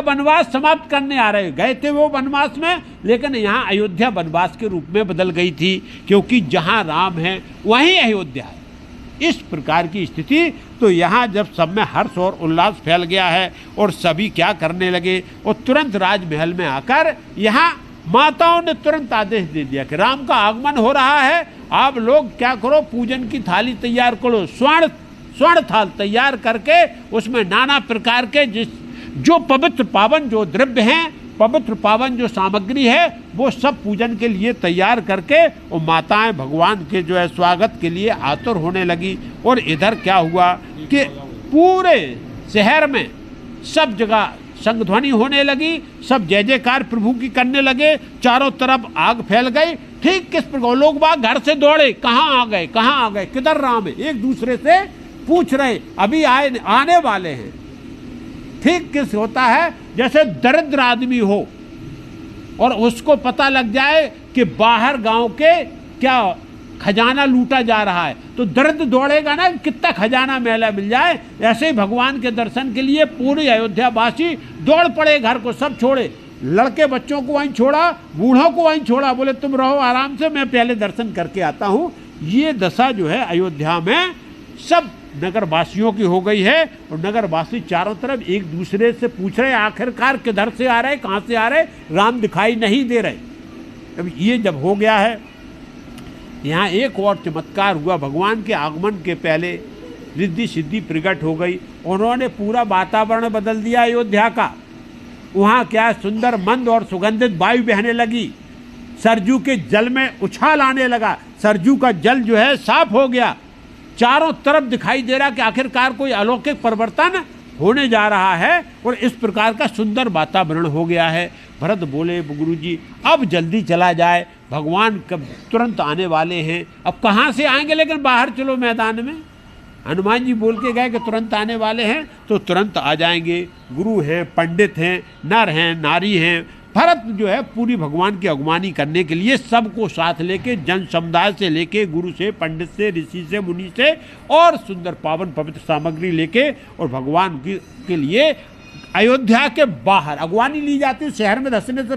वनवास समाप्त करने आ रहे। गए थे वो वनवास में, लेकिन यहाँ अयोध्या वनवास के रूप में बदल गई थी, क्योंकि जहाँ राम है वहीं अयोध्या है। इस प्रकार की स्थिति। तो यहाँ जब सब में हर्ष और उल्लास फैल गया है और सभी क्या करने लगे, और तुरंत राजमहल में आकर यहाँ माताओं ने तुरंत आदेश दे दिया कि राम का आगमन हो रहा है, आप लोग क्या करो, पूजन की थाली तैयार करो, स्वर्ण थाल तैयार करके उसमें नाना प्रकार के जो पवित्र पावन जो द्रव्य हैं, पवित्र पावन जो सामग्री है, वो सब पूजन के लिए तैयार करके और माताएं भगवान के जो है स्वागत के लिए आतुर होने लगी। और इधर क्या हुआ कि पूरे शहर में सब जगह संध्वनि होने लगी, सब जय जयकार प्रभु की करने लगे, चारों तरफ आग फैल गई। ठीक किस प्रकार लोग बाग घर से दौड़े, कहाँ आ गए, किधर राम है, एक दूसरे से पूछ रहे, अभी आने वाले हैं। ठीक किस होता है जैसे दरिद्र आदमी हो और उसको पता लग जाए कि बाहर गांव के क्या खजाना लूटा जा रहा है, तो दरिद्र दौड़ेगा ना, कितना खजाना मेला मिल जाए। ऐसे ही भगवान के दर्शन के लिए पूरी अयोध्यावासी दौड़ पड़े, घर को सब छोड़े, लड़के बच्चों को वहीं छोड़ा, बूढ़ों को वहीं छोड़ा, बोले तुम रहो आराम से, मैं पहले दर्शन करके आता हूँ। ये दशा जो है अयोध्या में सब नगरवासियों की हो गई है। और नगरवासी चारों तरफ एक दूसरे से पूछ रहे आखिरकार किधर से आ रहे, कहाँ से आ रहे, राम दिखाई नहीं दे रहे। अब ये जब हो गया है, यहाँ एक और चमत्कार हुआ। भगवान के आगमन के पहले रिद्धि सिद्धि प्रकट हो गई, उन्होंने पूरा वातावरण बदल दिया अयोध्या का। वहाँ क्या सुंदर मंद और सुगंधित वायु बहने लगी, सरजू के जल में उछाल आने लगा, सरजू का जल जो है साफ हो गया, चारों तरफ दिखाई दे रहा कि आखिरकार कोई अलौकिक परिवर्तन होने जा रहा है और इस प्रकार का सुंदर वातावरण हो गया है। भरत बोले गुरुजी अब जल्दी चला जाए, भगवान कब तुरंत आने वाले हैं। अब कहाँ से आएंगे, लेकिन बाहर चलो मैदान में। हनुमान जी बोल के गए कि तुरंत आने वाले हैं, तो तुरंत आ जाएंगे। गुरु हैं, पंडित हैं, नर हैं, नारी हैं। भरत जो है पूरी भगवान की अगुवानी करने के लिए सबको साथ लेके, जन समुदाय से लेके, गुरु से, पंडित से, ऋषि से, मुनि से, और सुंदर पावन पवित्र सामग्री लेके और भगवान के लिए अयोध्या के बाहर अगवानी ली जाती है। शहर में धसने से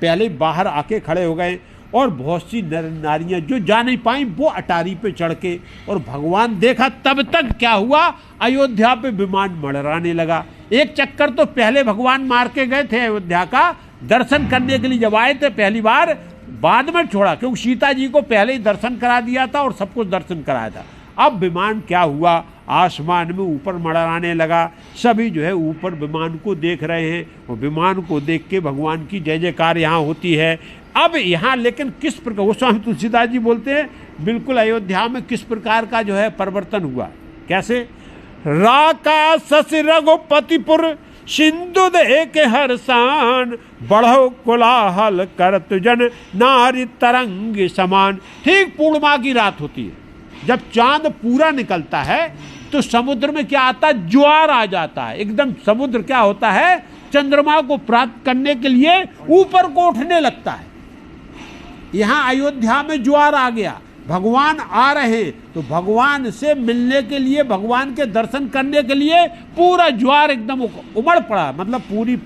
पहले बाहर आके खड़े हो गए और बहुत सी नर नारियां जो जा नहीं पाई वो अटारी पे चढ़ के, और भगवान देखा। तब तक क्या हुआ, अयोध्या पे विमान मड़राने लगा। एक चक्कर तो पहले भगवान मार के गए थे अयोध्या का, दर्शन करने के लिए जब आए थे पहली बार, बाद में छोड़ा, क्योंकि सीता जी को पहले ही दर्शन करा दिया था और सबको दर्शन कराया था। अब विमान क्या हुआ, आसमान में ऊपर मड़राने लगा। सभी जो है ऊपर विमान को देख रहे हैं और विमान को देख के भगवान की जय जयकार यहाँ होती है। अब यहाँ लेकिन किस प्रकार, वो स्वामी तुलसीदास जी बोलते हैं बिल्कुल अयोध्या में किस प्रकार का जो है परिवर्तन हुआ, कैसे। राका सस रघुपतिपुर सिंधु दे के हरसान, बढ़ो कोलाहल करत जन नारी तरंग समान। ठीक पूर्णिमा की रात होती है, जब चांद पूरा निकलता है तो समुद्र में क्या आता है, ज्वार आ जाता है एकदम। समुद्र क्या होता है, चंद्रमा को प्राप्त करने के लिए ऊपर को उठने लगता है। यहाँ अयोध्या में ज्वार आ गया, भगवान आ रहे, तो भगवान से मिलने के लिए, भगवान के दर्शन करने के लिए पूरा ज्वार एकदम उमड़ पड़ा। मतलब पूरी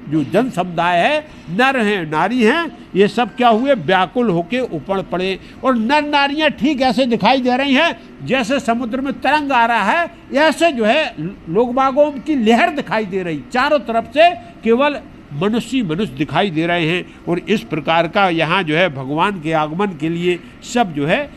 जो जन समुदाय है, नर हैं, नारी हैं, ये सब क्या हुए, व्याकुल होके उपड़ पड़े। और नर नारियां ठीक ऐसे दिखाई दे रही हैं जैसे समुद्र में तरंग आ रहा है, ऐसे जो है लोग बागों की लहर दिखाई दे रही। चारों तरफ से केवल मनुष्य दिखाई दे रहे हैं। और इस प्रकार का यहाँ जो है भगवान के आगमन के लिए सब जो है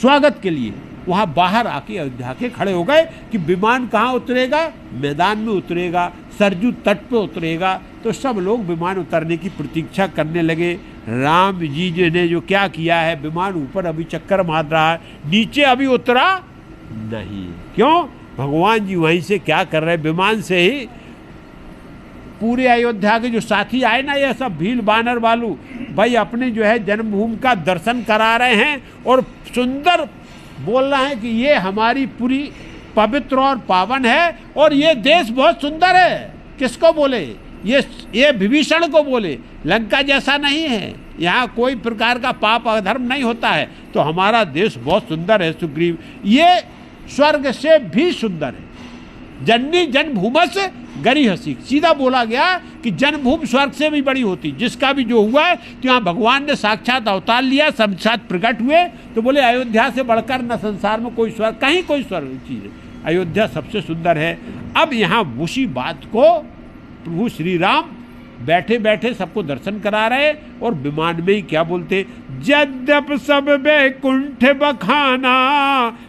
स्वागत के लिए वहाँ बाहर आके अयोध्या के खड़े हो गए कि विमान कहाँ उतरेगा, मैदान में उतरेगा, सरजू तट पे उतरेगा। तो सब लोग विमान उतरने की प्रतीक्षा करने लगे। राम जी ने जो क्या किया है, विमान ऊपर अभी चक्कर मार रहा है, नीचे अभी उतरा नहीं। क्यों, भगवान जी वहीं से क्या कर रहे, विमान से ही पूरे अयोध्या के जो साथी आए ना, ये सब भील बानर वालू भाई अपने जो है जन्मभूमि का दर्शन करा रहे हैं और सुंदर बोल रहे हैं कि ये हमारी पूरी पवित्र और पावन है और ये देश बहुत सुंदर है। किसको बोले, ये विभीषण को बोले, लंका जैसा नहीं है, यहाँ कोई प्रकार का पाप अधर्म नहीं होता है, तो हमारा देश बहुत सुंदर है सुग्रीव, ये स्वर्ग से भी सुंदर है। जननी जन्मभूमस गरी हसी, सीधा बोला गया कि जन्मभूमि स्वर्ग से भी बड़ी होती। जिसका भी जो हुआ है, तो यहाँ भगवान ने साक्षात अवतार लिया, सब साथ प्रकट हुए, तो बोले अयोध्या से बढ़कर न संसार में कोई स्वर्ग, कहीं कोई स्वर्ग चीज है, अयोध्या सबसे सुंदर है। अब यहाँ उसी बात को प्रभु श्री राम बैठे बैठे सबको दर्शन करा रहे और विमान में ही क्या बोलते, यद्यप सब वैकुंठ बखाना,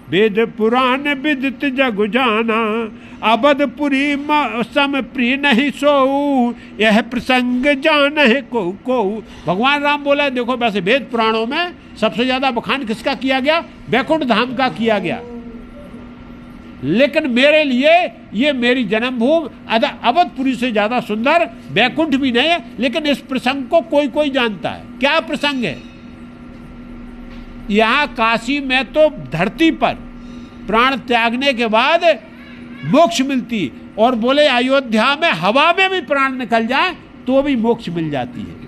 वेद पुराण विदित जग जाना, अवधपुरी सम प्रिय नहीं सोऊ, यह प्रसंग जान है को। भगवान राम बोला देखो, वैसे वेद पुराणों में सबसे ज्यादा बखान किसका किया गया, वैकुंठ धाम का किया गया, लेकिन मेरे लिए ये मेरी जन्मभूमि अवधपुरी से ज्यादा सुंदर वैकुंठ भी नहीं है। लेकिन इस प्रसंग को कोई कोई जानता है। क्या प्रसंग है, यहाँ काशी में तो धरती पर प्राण त्यागने के बाद मोक्ष मिलती, और बोले अयोध्या में हवा में भी प्राण निकल जाए तो भी मोक्ष मिल जाती है।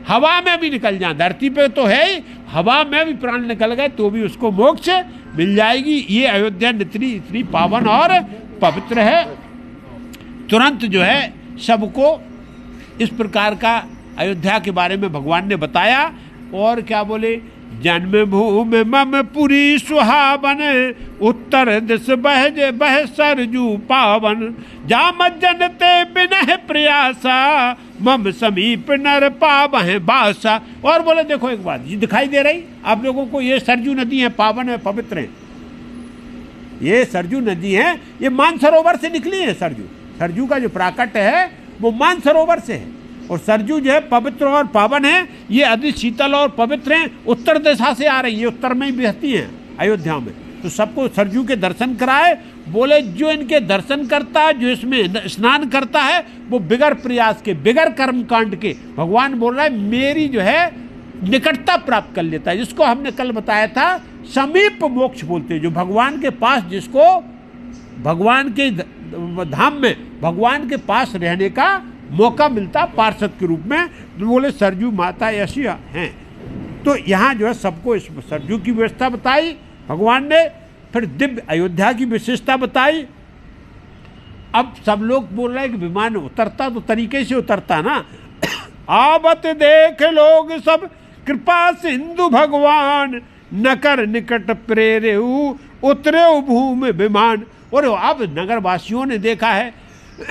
हवा में भी निकल जाए, धरती पे तो है ही, हवा में भी प्राण निकल गए तो भी उसको मोक्ष मिल जाएगी। ये अयोध्या इतनी पावन और पवित्र है। तुरंत जो है सबको इस प्रकार का अयोध्या के बारे में भगवान ने बताया। और क्या बोले, जन्मभूमि मम पुरी सुहावन, उत्तर दिश बह सरजू पावन, जाम जनते बिनह प्रयासा, मम समीप नर पावह बासा। और बोले देखो एक बात ये दिखाई दे रही आप लोगों को, ये सरजू नदी है, पावन है, पवित्र है। ये सरजू नदी है, ये मानसरोवर से निकली है। सरजू का जो प्राकट्य है वो मानसरोवर से है। और सरजू जो है पवित्र और पावन है, ये अधिक शीतल और पवित्र हैं, उत्तर दिशा से आ रही है, उत्तर में ही बहती हैं अयोध्या में। तो सबको सरजू के दर्शन कराए। बोले जो इनके दर्शन करता है, जो इसमें स्नान करता है, वो बिगर प्रयास के, बिगर कर्म कांड के, भगवान बोल रहा है मेरी जो है निकटता प्राप्त कर लेता है। जिसको हमने कल बताया था समीप मोक्ष बोलते हैं, जो भगवान के पास, जिसको भगवान के धाम में भगवान के पास रहने का मौका मिलता पार्षद के रूप में। तो बोले सरजू माता ऐसी हैं। तो यहाँ जो है सबको इस सरजू की व्यवस्था बताई भगवान ने, फिर दिव्य अयोध्या की विशेषता बताई। अब सब लोग बोल रहे हैं कि विमान उतरता तो तरीके से उतरता ना। आवत देख लोग सब कृपा सिंधु भगवान, नकर निकट प्रेरे उतरे भूमि विमान। और अब नगरवासियों ने देखा है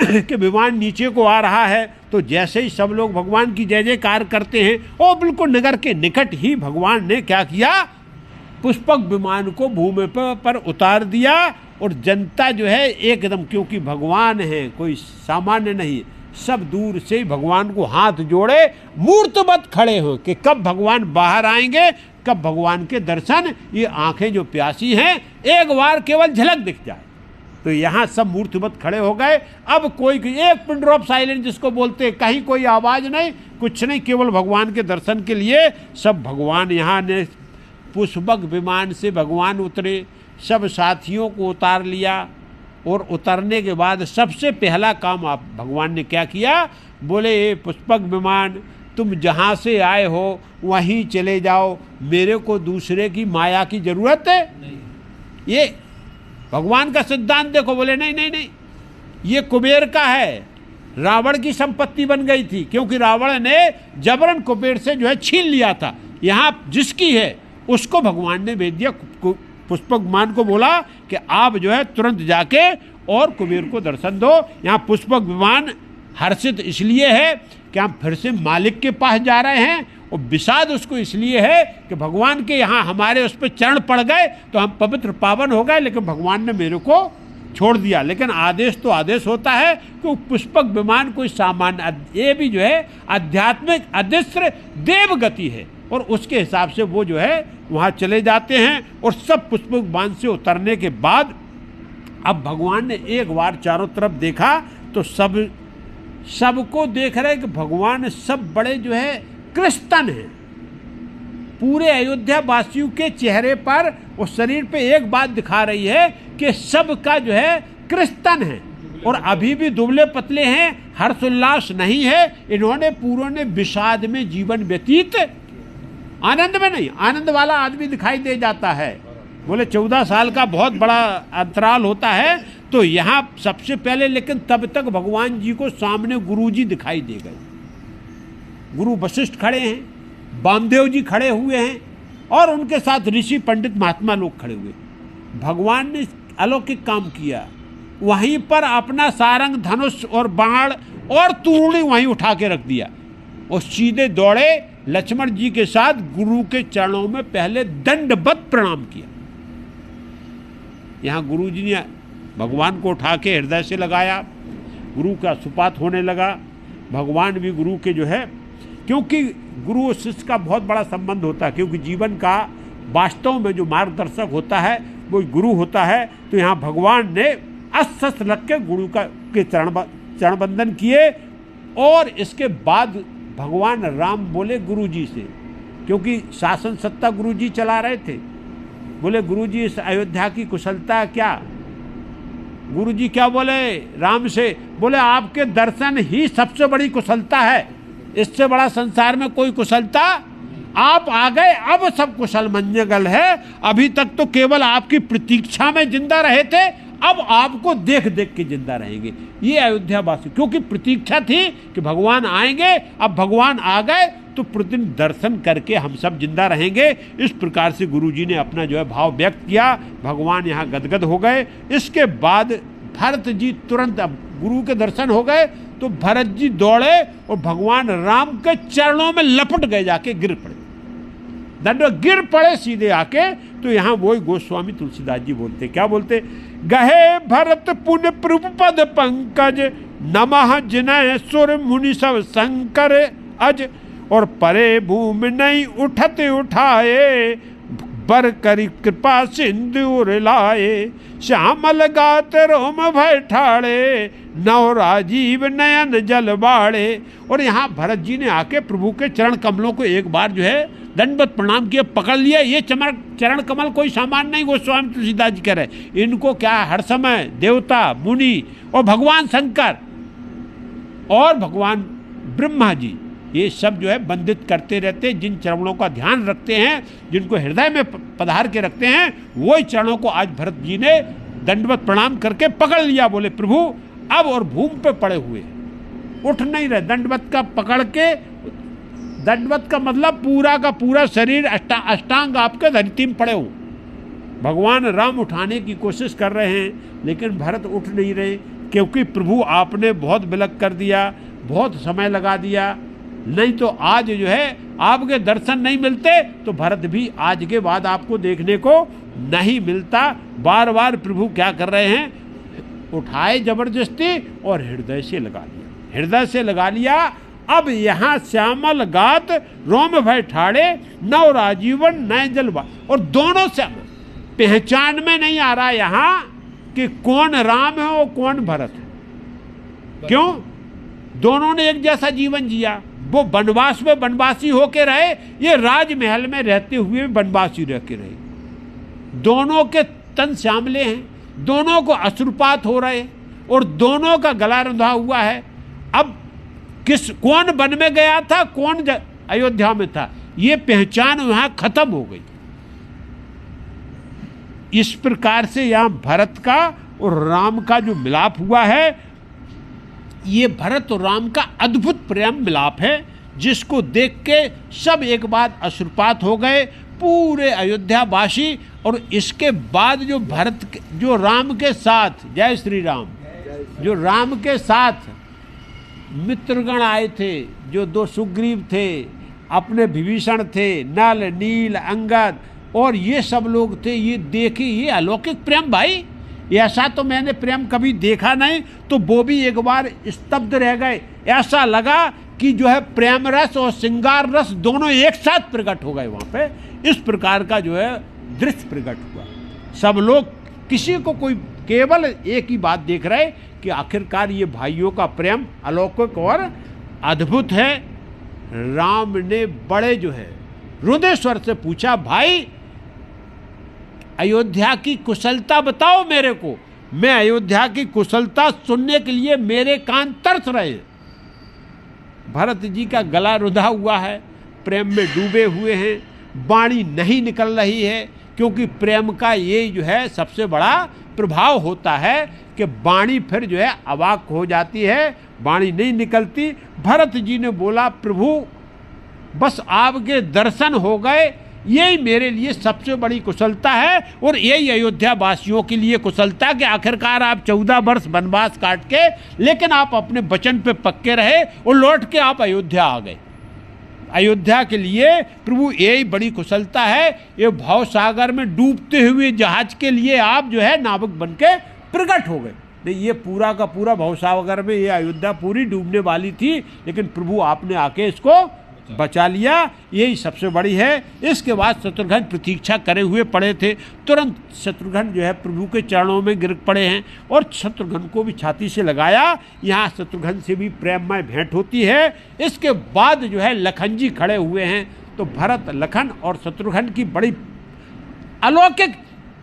कि विमान नीचे को आ रहा है, तो जैसे ही सब लोग भगवान की जय जयकार करते हैं, और बिल्कुल नगर के निकट ही भगवान ने क्या किया, पुष्पक विमान को भूमि पर उतार दिया। और जनता जो है एकदम, क्योंकि भगवान है कोई सामान्य नहीं, सब दूर से ही भगवान को हाथ जोड़े मूर्तवत खड़े हो कि कब भगवान बाहर आएंगे, कब भगवान के दर्शन, ये आंखें जो प्यासी हैं एक बार केवल झलक दिख जाए। तो यहाँ सब मूर्तिवत खड़े हो गए। अब कोई एक पिन ड्रॉप साइलेंस जिसको बोलते, कहीं कोई आवाज़ नहीं, कुछ नहीं, केवल भगवान के दर्शन के लिए सब भगवान यहाँ ने पुष्पक विमान से भगवान उतरे, सब साथियों को उतार लिया। और उतरने के बाद सबसे पहला काम आप भगवान ने क्या किया, बोले ये पुष्पक विमान तुम जहाँ से आए हो वहीं चले जाओ, मेरे को दूसरे की माया की जरूरत है नहीं। ये भगवान का सिद्धांत देखो। बोले नहीं नहीं नहीं, ये कुबेर का है, रावण की संपत्ति बन गई थी, क्योंकि रावण ने जबरन कुबेर से जो है छीन लिया था। यहाँ जिसकी है उसको भगवान ने भेज दिया। पुष्पक विमान को बोला कि आप जो है तुरंत जाके और कुबेर को दर्शन दो। यहाँ पुष्पक विमान हर्षित इसलिए है कि हम फिर से मालिक के पास जा रहे हैं, और विषाद उसको इसलिए है कि भगवान के यहाँ हमारे उस पर चरण पड़ गए तो हम पवित्र पावन हो गए, लेकिन भगवान ने मेरे को छोड़ दिया। लेकिन आदेश तो आदेश होता है कि पुष्पक विमान कोई सामान्य, ये भी जो है आध्यात्मिक अदृश्य देव गति है, और उसके हिसाब से वो जो है वहाँ चले जाते हैं। और सब पुष्पक विमान से उतरने के बाद अब भगवान ने एक बार चारों तरफ देखा तो सबको देख रहे कि भगवान सब बड़े जो है कृष्ण हैं। पूरे अयोध्या वासियों के चेहरे पर और शरीर पे एक बात दिखा रही है कि सबका जो है कृष्ण है, और अभी भी दुबले पतले हैं, हर्षोल्लास नहीं है। इन्होंने पूरों ने विषाद में जीवन व्यतीत, आनंद में नहीं। आनंद वाला आदमी दिखाई दे जाता है। बोले 14 साल का बहुत बड़ा अंतराल होता है। तो यहाँ सबसे पहले, लेकिन तब तक भगवान जी को सामने गुरु जी दिखाई दे गए। गुरु वशिष्ठ खड़े हैं, वामदेव जी खड़े हुए हैं, और उनके साथ ऋषि पंडित महात्मा लोग खड़े हुए। भगवान ने अलौकिक काम किया। वहीं पर अपना सारंग, धनुष और बाण और तूर्णी वहीं उठा के रख दिया, और सीधे दौड़े लक्ष्मण जी के साथ गुरु के चरणों में पहले दंडवत प्रणाम किया। यहाँ गुरु जी ने भगवान को उठा के हृदय से लगाया, गुरु का सुपात होने लगा। भगवान भी गुरु के जो है, क्योंकि गुरु और शिष्य का बहुत बड़ा संबंध होता है, क्योंकि जीवन का वास्तव में जो मार्गदर्शक होता है वो गुरु होता है। तो यहाँ भगवान ने अस्त्र रख के गुरु का के चरण बंदन किए। और इसके बाद भगवान राम बोले गुरु जी से, क्योंकि शासन सत्ता गुरु जी चला रहे थे। बोले गुरु जी इस अयोध्या की कुशलता क्या? गुरु जी क्या बोले राम से? बोले आपके दर्शन ही सबसे बड़ी कुशलता है, इससे बड़ा संसार में कोई कुशलता, आप आ गए, अब सब कुशल मंगल है। अभी तक तो केवल आपकी प्रतीक्षा में जिंदा रहे थे, अब आपको देख देख के जिंदा रहेंगे। ये अयोध्या वासी, क्योंकि प्रतीक्षा थी कि भगवान आएंगे, अब भगवान आ गए तो प्रतिदिन दर्शन करके हम सब जिंदा रहेंगे। इस प्रकार से गुरु जी ने अपना जो है भाव व्यक्त किया। भगवान यहाँ गदगद हो गए। इसके बाद भरत जी तुरंत, अब गुरु के दर्शन हो गए तो भरत जी दौड़े और भगवान राम के चरणों में लपट गए, जाके गिर पड़े, दंड गिर पड़े सीधे आके। तो यहाँ वही गोस्वामी तुलसीदास जी बोलते, क्या बोलते? गहे भरत पुण्य प्रभु पद पंकज, नमः जिनय सुर मुनि सब शंकर अज, और परे भूमि नहीं उठत उठाए, बर करी कृपा सिंदूर लाए, श्यामल गात रोम भय ठाड़े, नव राजीव नयन जल बाड़े। और यहाँ भरत जी ने आके प्रभु के चरण कमलों को एक बार जो है दंडवत प्रणाम किया, पकड़ लिया। ये चरण कमल कोई सामान नहीं, गोस्वामी तुलसीदास जी कह रहे। इनको क्या हर समय देवता मुनि और भगवान शंकर और भगवान ब्रह्मा जी ये सब जो है वंदित करते रहते हैं। जिन चरणों का ध्यान रखते हैं, जिनको हृदय में पधार के रखते हैं, वही चरणों को आज भरत जी ने दंडवत प्रणाम करके पकड़ लिया। बोले प्रभु अब और भूमि पे पड़े हुए, उठ नहीं रहे। दंडवत का पकड़ के, दंडवत का मतलब पूरा का पूरा शरीर अष्टांग आपके धरती में पड़े हो। भगवान राम उठाने की कोशिश कर रहे हैं, लेकिन भरत उठ नहीं रहे, क्योंकि प्रभु आपने बहुत विलग कर दिया, बहुत समय लगा दिया। नहीं तो आज जो है आपके दर्शन नहीं मिलते तो भरत भी आज के बाद आपको देखने को नहीं मिलता। बार बार प्रभु क्या कर रहे हैं, उठाए जबरदस्ती और हृदय से लगा लिया, हृदय से लगा लिया। अब यहाँ श्यामल गात रोम भय ठाड़े, नव राजीवन नय जलवा। और दोनों से पहचान में नहीं आ रहा यहाँ कि कौन राम है और कौन भरत है। क्यों? दोनों ने एक जैसा जीवन जिया। वो वनवास में वनवासी होके रहे, ये राजमहल में रहते हुए वनवासी रह के रहे। दोनों के तन श्यामले हैं, दोनों को अश्रुपात हो रहे और दोनों का गला रुंधा हुआ है। अब कौन वन में गया था, कौन अयोध्या में था, ये पहचान वहां खत्म हो गई। इस प्रकार से यहां भरत का और राम का जो मिलाप हुआ है, ये भरत और राम का अद्भुत प्रेम मिलाप है, जिसको देख के सब एक बार अश्रुपात हो गए, पूरे अयोध्यावासी। और इसके बाद जो जो राम के साथ, जय श्री राम, जो राम के साथ मित्रगण आए थे, जो दो सुग्रीव थे, अपने विभीषण थे, नल नील अंगद और ये सब लोग थे, ये देखे ये अलौकिक प्रेम भाई, ऐसा तो मैंने प्रेम कभी देखा नहीं। तो वो भी एक बार स्तब्ध रह गए। ऐसा लगा कि जो है प्रेम रस और श्रृंगार रस दोनों एक साथ प्रकट हो गए वहाँ पे। इस प्रकार का जो है दृश्य प्रकट हुआ। सब लोग, किसी को कोई, केवल एक ही बात देख रहे कि आखिरकार ये भाइयों का प्रेम अलौकिक और अद्भुत है। राम ने बड़े जो है रुदे स्वर से पूछा, भाई अयोध्या की कुशलता बताओ मेरे को। मैं अयोध्या की कुशलता सुनने के लिए मेरे कान तरस रहे। भरत जी का गला रुधा हुआ है, प्रेम में डूबे हुए हैं, वाणी नहीं निकल रही है, क्योंकि प्रेम का ये जो है सबसे बड़ा प्रभाव होता है कि वाणी फिर जो है अवाक हो जाती है, वाणी नहीं निकलती। भरत जी ने बोला, प्रभु बस आपके दर्शन हो गए, यही मेरे लिए सबसे बड़ी कुशलता है और यही अयोध्या वासियों के लिए कुशलता कि आखिरकार आप 14 वर्ष वनवास काट के, लेकिन आप अपने वचन पे पक्के रहे और लौट के आप अयोध्या आ गए। अयोध्या के लिए प्रभु यही बड़ी कुशलता है। ये भाव सागर में डूबते हुए जहाज के लिए आप जो है नाविक बन के प्रकट हो गए। नहीं, ये पूरा का पूरा भाव सागर में ये अयोध्या पूरी डूबने वाली थी, लेकिन प्रभु आपने आके इसको बचा लिया, यही सबसे बड़ी है। इसके बाद शत्रुघ्न प्रतीक्षा करे हुए पड़े थे। तुरंत शत्रुघ्न जो है प्रभु के चरणों में गिर पड़े हैं और शत्रुघ्न को भी छाती से लगाया। यहाँ शत्रुघ्न से भी प्रेममय भेंट होती है। इसके बाद जो है लखन जी खड़े हुए हैं। तो भरत, लखन और शत्रुघ्न की बड़ी अलौकिक,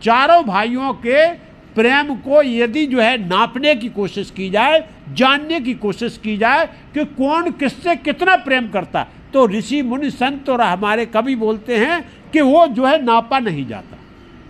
चारों भाइयों के प्रेम को यदि जो है नापने की कोशिश की जाए, जानने की कोशिश की जाए कि कौन किससे कितना प्रेम करता, तो ऋषि मुनि संत और हमारे कवि बोलते हैं कि वो जो है नापा नहीं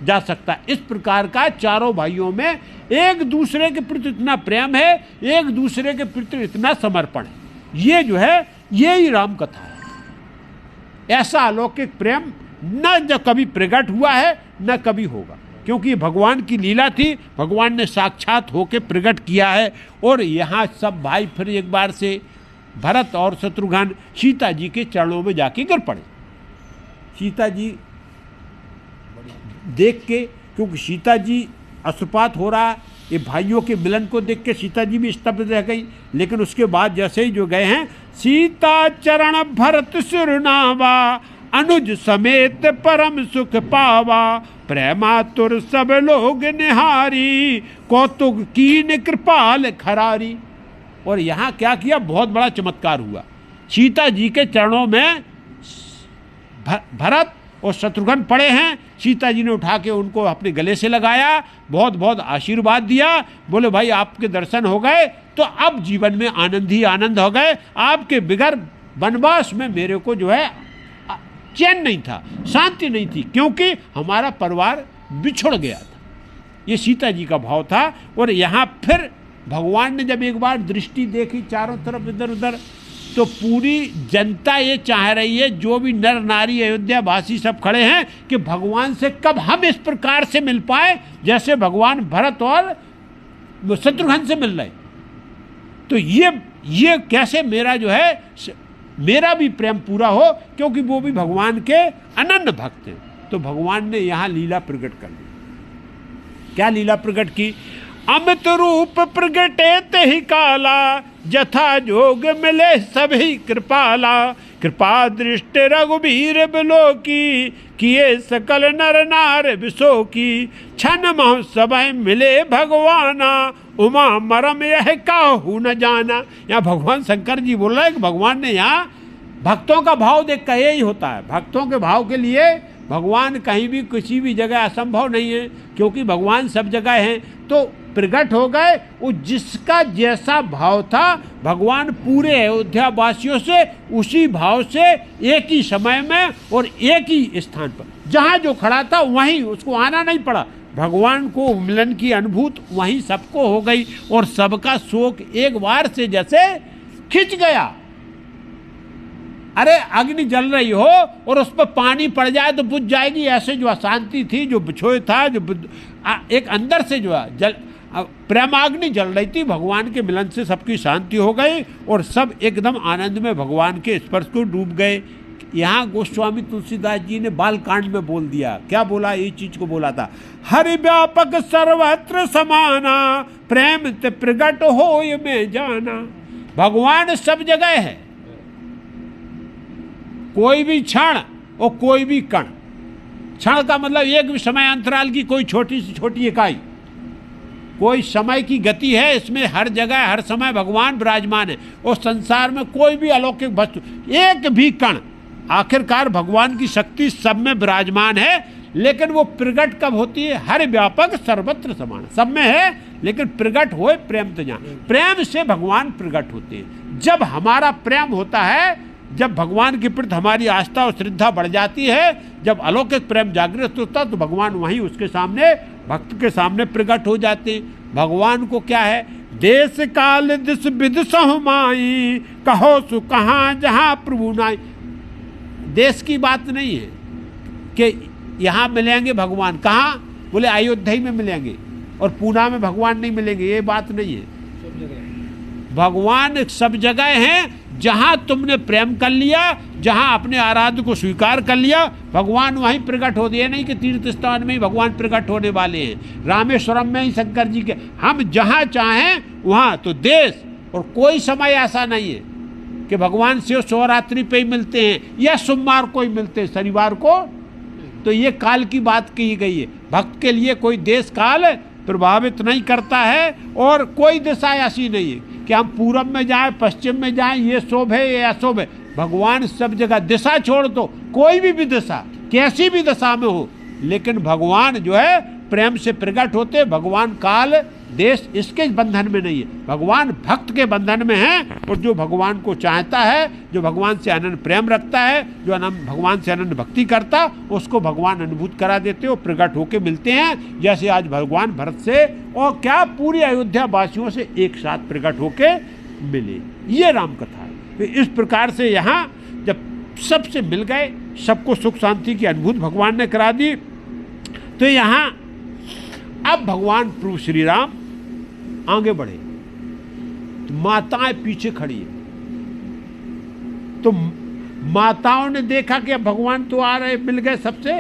जा सकता। इस प्रकार का चारों भाइयों में एक दूसरे के प्रति इतना प्रेम है, एक दूसरे के प्रति इतना समर्पण है। ये जो है यही राम कथा है। ऐसा अलौकिक प्रेम न जो कभी प्रकट हुआ है न कभी होगा, क्योंकि भगवान की लीला थी, भगवान ने साक्षात होकर प्रकट किया है। और यहाँ सब भाई फिर एक बार से भरत और शत्रुघ्न सीता जी के चरणों में जाके गिर पड़े। सीता जी देख के, क्योंकि सीता जी अश्रुपात हो रहा, ये भाइयों के मिलन को देख के सीता जी भी स्तब्ध रह गई। लेकिन उसके बाद जैसे ही जो गए हैं, सीता चरण भरत सिरनावा, अनुज समेत परम सुख पावा, प्रेमातुर सब लोग निहारी, कौतुक कीन कृपाल खरारी। और यहाँ क्या किया, बहुत बड़ा चमत्कार हुआ। सीता जी के चरणों में भरत और शत्रुघ्न पड़े हैं, सीता जी ने उठा के उनको अपने गले से लगाया, बहुत बहुत आशीर्वाद दिया, बोले भाई आपके दर्शन हो गए तो अब जीवन में आनंद ही आनंद हो गए। आपके बिगड़ वनवास में मेरे को जो है चैन नहीं था, शांति नहीं थी, क्योंकि हमारा परिवार बिछुड़ गया था। ये सीता जी का भाव था। और यहाँ फिर भगवान ने जब एक बार दृष्टि देखी चारों तरफ इधर उधर, तो पूरी जनता ये चाह रही है, जो भी नर नारी अयोध्या वासी सब खड़े हैं, कि भगवान से कब हम इस प्रकार से मिल पाए जैसे भगवान भरत और शत्रुघ्न से मिल रहे। तो ये कैसे मेरा जो है मेरा भी प्रेम पूरा हो, क्योंकि वो भी भगवान के अनन्य भक्त हैं। तो भगवान ने यहाँ लीला प्रकट कर दी। क्या लीला प्रकट की? अमित रूप प्रगटे तेहि काला, जथा जोग मिले सभी कृपाला, कृपा दृष्टि रघुबीर बिलो की, किए सकल नर नार विसो की, क्षण मह समय मिले भगवाना, उमा मरम यह काहू न जाना। यहाँ भगवान शंकर जी बोल रहे हैं कि भगवान ने यहाँ भक्तों का भाव देख कर यही होता है। भक्तों के भाव के लिए भगवान कहीं भी किसी भी जगह असंभव नहीं है, क्योंकि भगवान सब जगह हैं। तो प्रकट हो गए, वो जिसका जैसा भाव था भगवान पूरे अयोध्या वासियों से उसी भाव से एक ही समय में और एक ही स्थान पर, जहाँ जो खड़ा था वहीं, उसको आना नहीं पड़ा। भगवान को मिलन की अनुभूति वहीं सबको हो गई और सबका शोक एक बार से जैसे खिंच गया। अरे अग्नि जल रही हो और उस पर पानी पड़ जाए तो बुझ जाएगी, ऐसे जो अशांति थी, जो बिछोए था, जो एक अंदर से जो है जल प्रेमाग्नि जल रही थी, भगवान के मिलन से सबकी शांति हो गई और सब एकदम आनंद में भगवान के स्पर्श को डूब गए। यहाँ गोस्वामी तुलसीदास जी ने बालकांड में बोल दिया। क्या बोला? ये चीज को बोला था, हरि व्यापक सर्वत्र समाना, प्रेम ते प्रगट हो ये में जाना। भगवान सब जगह है, कोई भी क्षण और कोई भी कण। क्षण का मतलब एक भी समय अंतराल की कोई छोटी से छोटी इकाई, कोई समय की गति है, इसमें हर जगह हर समय भगवान विराजमान है। और संसार में कोई भी अलौकिक वस्तु, एक भी कण, आखिरकार भगवान की शक्ति सब में विराजमान है। लेकिन वो प्रगट कब होती है? हर व्यापक सर्वत्र समान, सब में है, लेकिन प्रगट होए प्रेम तो जान। प्रेम से भगवान प्रगट होते हैं। जब हमारा प्रेम होता है, जब भगवान के प्रति हमारी आस्था और श्रद्धा बढ़ जाती है, जब अलौकिक प्रेम जागृत होता है, तो भगवान वहीं उसके सामने, भक्त के सामने प्रकट हो जाते हैं। भगवान को क्या है? देश काल दिस विद सहमाई, कहो सु कहाँ जहाँ प्रभु नाई। देश की बात नहीं है कि यहाँ मिलेंगे भगवान, कहाँ? बोले अयोध्या में मिलेंगे और पूना में भगवान नहीं मिलेंगे, ये बात नहीं है। भगवान सब जगह हैं। जहाँ तुमने प्रेम कर लिया, जहाँ अपने आराध्य को स्वीकार कर लिया, भगवान वहीं प्रकट हो दिए। नहीं कि तीर्थ स्थान में ही भगवान प्रकट होने वाले हैं, रामेश्वरम में ही शंकर जी के। हम जहाँ चाहें वहाँ, तो देश और कोई समय ऐसा नहीं है कि भगवान शिव शिवरात्रि पे ही मिलते हैं या सोमवार को ही मिलते हैं, शनिवार को। तो ये काल की बात की गई है। भक्त के लिए कोई देश काल प्रभावित नहीं करता है और कोई दिशा ऐसी नहीं है कि हम पूरब में जाएं, पश्चिम में जाएं, ये शुभ है ये अशुभ है। भगवान सब जगह, दिशा छोड़ दो, कोई भी दिशा, कैसी भी दिशा में हो, लेकिन भगवान जो है प्रेम से प्रकट होते। भगवान काल देश इसके बंधन में नहीं है, भगवान भक्त के बंधन में है। और जो भगवान को चाहता है, जो भगवान से अनन्य प्रेम रखता है, जो भगवान से अनन्य भक्ति करता, उसको भगवान अनुभूत करा देते हो, प्रकट होके मिलते हैं। जैसे आज भगवान भरत से और क्या पूरी अयोध्या वासियों से एक साथ प्रकट होके मिले। ये राम कथा है। तो इस प्रकार से यहाँ जब सबसे मिल गए, सबको सुख शांति की अनुभूति भगवान ने करा दी, तो यहाँ अब भगवान प्रभु श्री राम आगे बढ़े, तो माताएं पीछे खड़ी है। तो माताओं ने देखा कि अब भगवान तो आ रहे, मिल गए सबसे,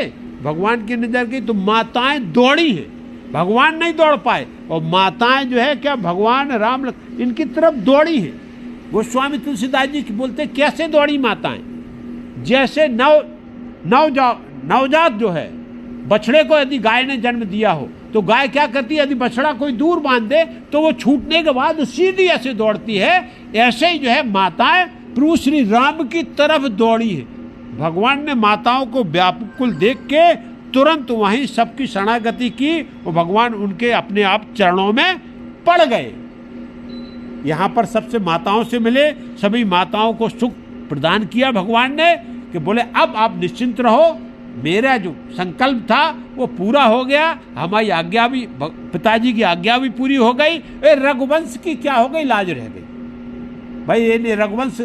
भगवान की नजर गई, तो माताएं दौड़ी हैं भगवान नहीं दौड़ पाए, और माताएं जो है क्या भगवान राम इनकी तरफ दौड़ी हैं। गोस्वामी तुलसीदास जी बोलते कैसे दौड़ी माताएं, जैसे नवजात जो है बछड़े को यदि गाय ने जन्म दिया हो तो गाय क्या करती है, यदि बछड़ा कोई दूर बांध दे तो वो छूटने के बाद सीधी ऐसे दौड़ती है। ऐसे ही जो है माताएं प्रभु श्री राम की तरफ दौड़ी है। भगवान ने माताओं को व्याकुल देख के तुरंत वहीं सबकी शरणागति की और भगवान उनके अपने आप चरणों में पड़ गए। यहाँ पर सबसे माताओं से मिले, सभी माताओं को सुख प्रदान किया भगवान ने कि बोले अब आप निश्चिंत रहो, मेरा जो संकल्प था वो पूरा हो गया, हमारी आज्ञा भी, पिताजी की आज्ञा भी पूरी हो गई। रघुवंश की क्या हो गई, लाज रह गई। भाई ये रघुवंश